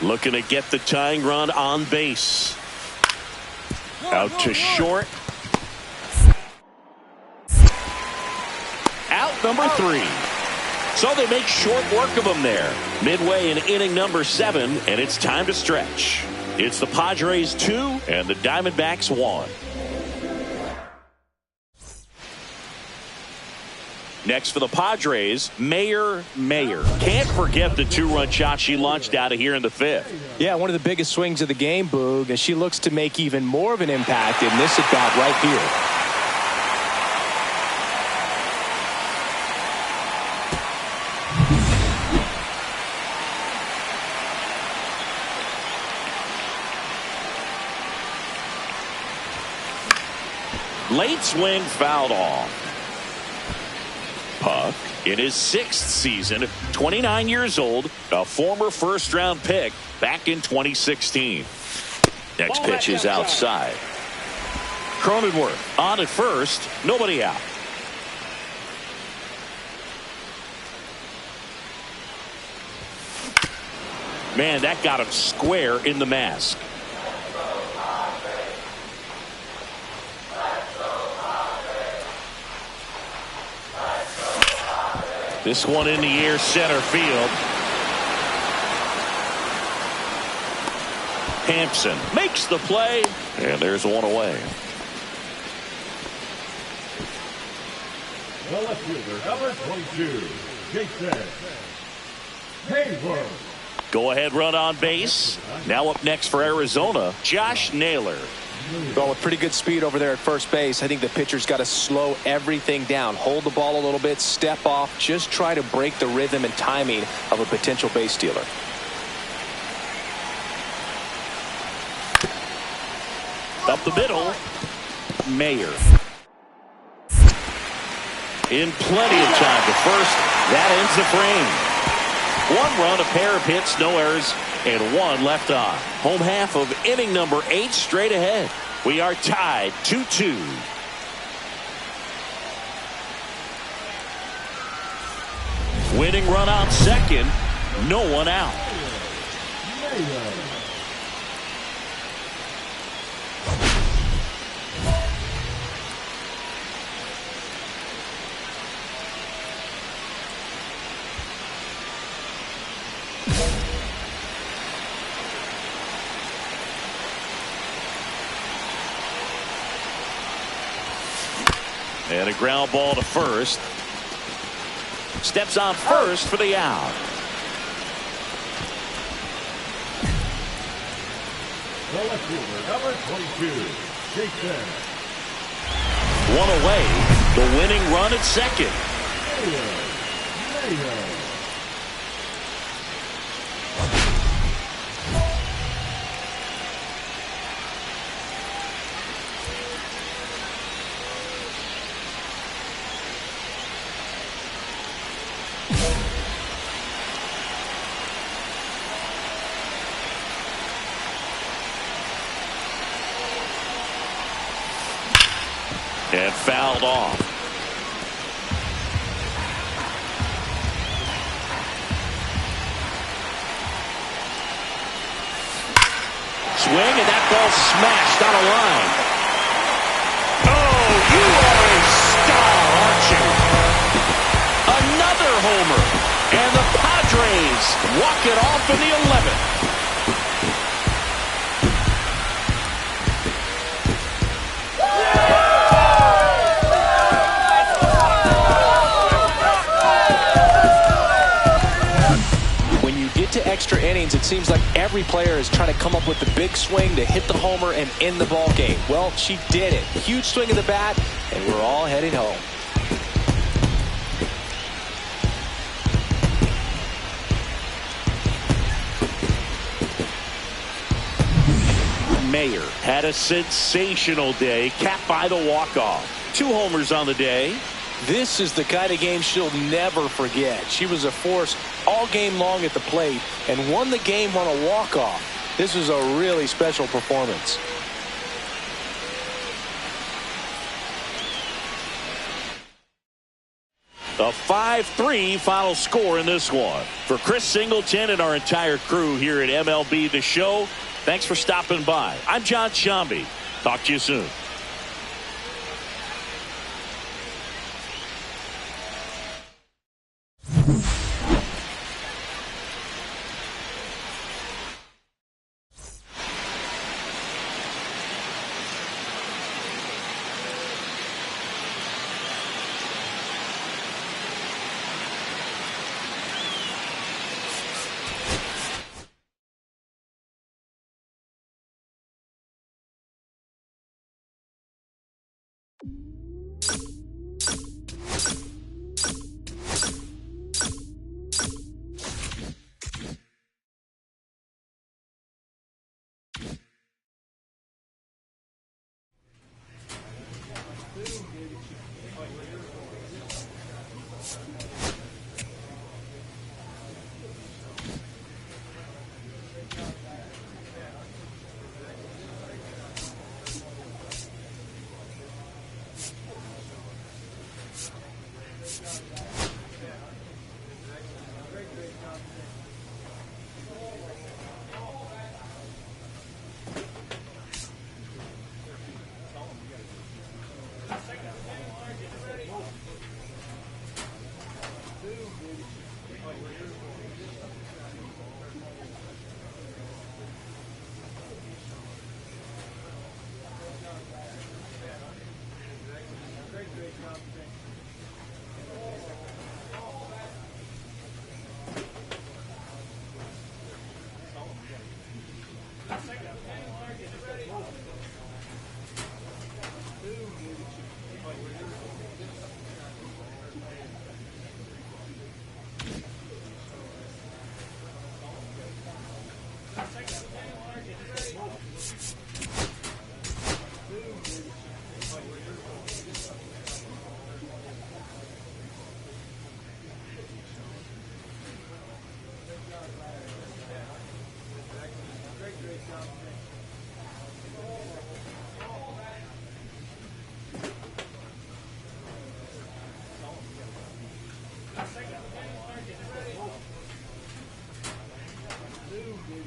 Looking to get the tying run on base. Out to short. Out number 3. So they make short work of them there. Midway in inning number 7, and it's time to stretch. It's the Padres 2 and the Diamondbacks 1. Next for the Padres, Mayor. Can't forget the 2-run shot she launched out of here in the 5th. Yeah, one of the biggest swings of the game, Boog, and she looks to make even more of an impact in this at-bat right here. Late swing fouled off. Puck in his 6th season, 29 years old, a former first-round pick back in 2016. Next pitch is outside. Cronenworth on at first, nobody out. Man, that got him square in the mask. This one in the air, center field. Hampson makes the play, and there's one away. The left fielder, number 22, Jason Hayward. Go ahead run on base. Now up next for Arizona, Josh Naylor. Well, with pretty good speed over there at first base, I think the pitcher's got to slow everything down. Hold the ball a little bit, step off, just try to break the rhythm and timing of a potential base stealer. Up the middle, Mayor. in plenty of time to first. That ends the frame. One run, a pair of hits, no errors, and one left on. Home half of inning number 8 straight ahead. We are tied 2-2. Winning run on second, no one out. And a ground ball to first. Steps on first for the out. The left fielder, number 22, Jason. One away. The winning run at second. Mayo. And fouled off. Swing, and that ball smashed on a line. Oh, you are a star, aren't you? Another homer. And the Padres walk it off in the 11th. Extra innings, it seems like every player is trying to come up with the big swing to hit the homer and end the ball game. Well, she did it. Huge swing of the bat, and we're all heading home. Mayer had a sensational day, capped by the walk-off. 2 homers on the day. This is the kind of game she'll never forget. She was a force all game long at the plate and won the game on a walk-off. This was a really special performance. A 5-3 final score in this one. For Chris Singleton and our entire crew here at MLB The Show, thanks for stopping by. I'm John Shambi. Talk to you soon. Great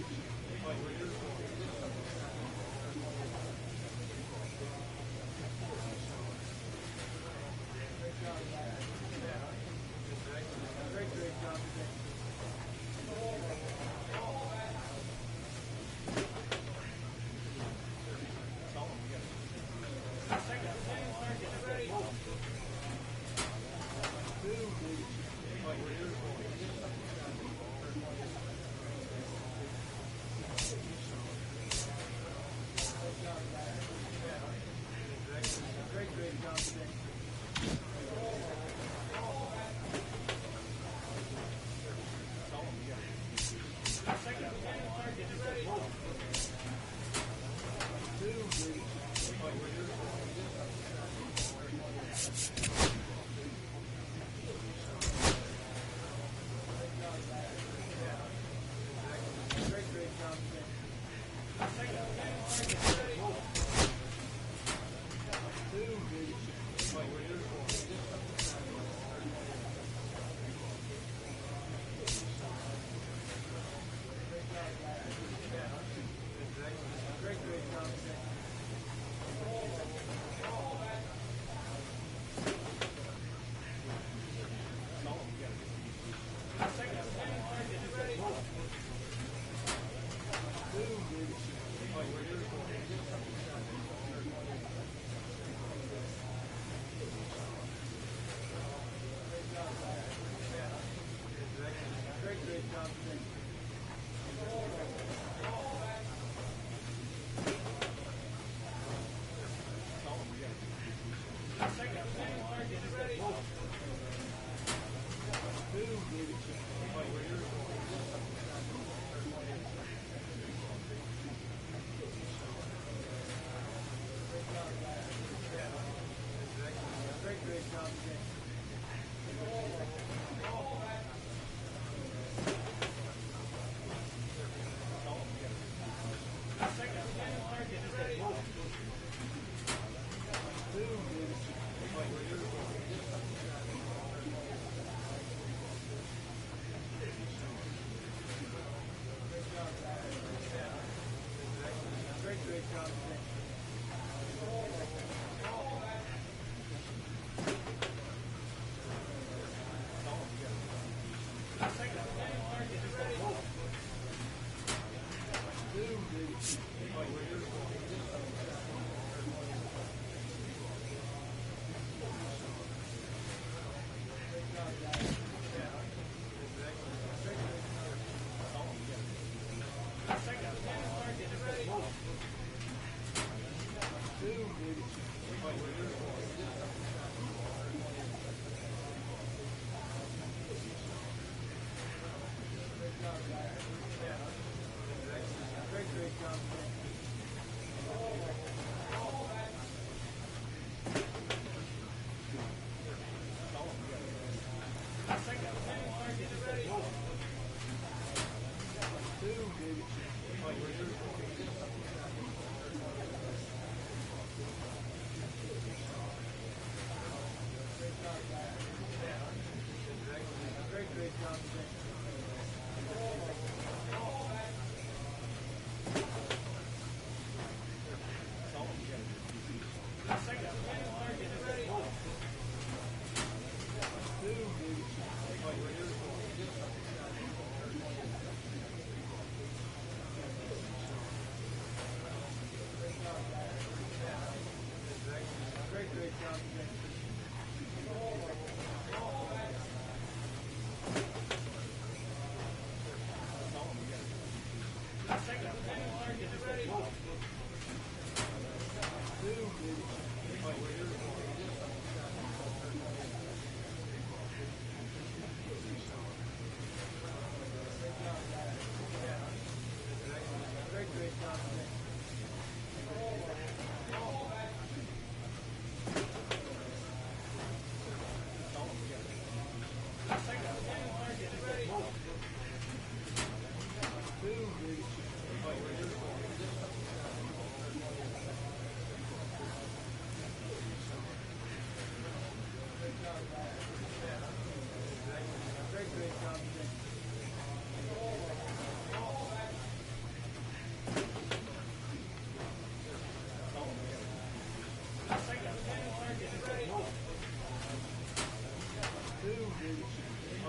job today.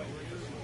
Show.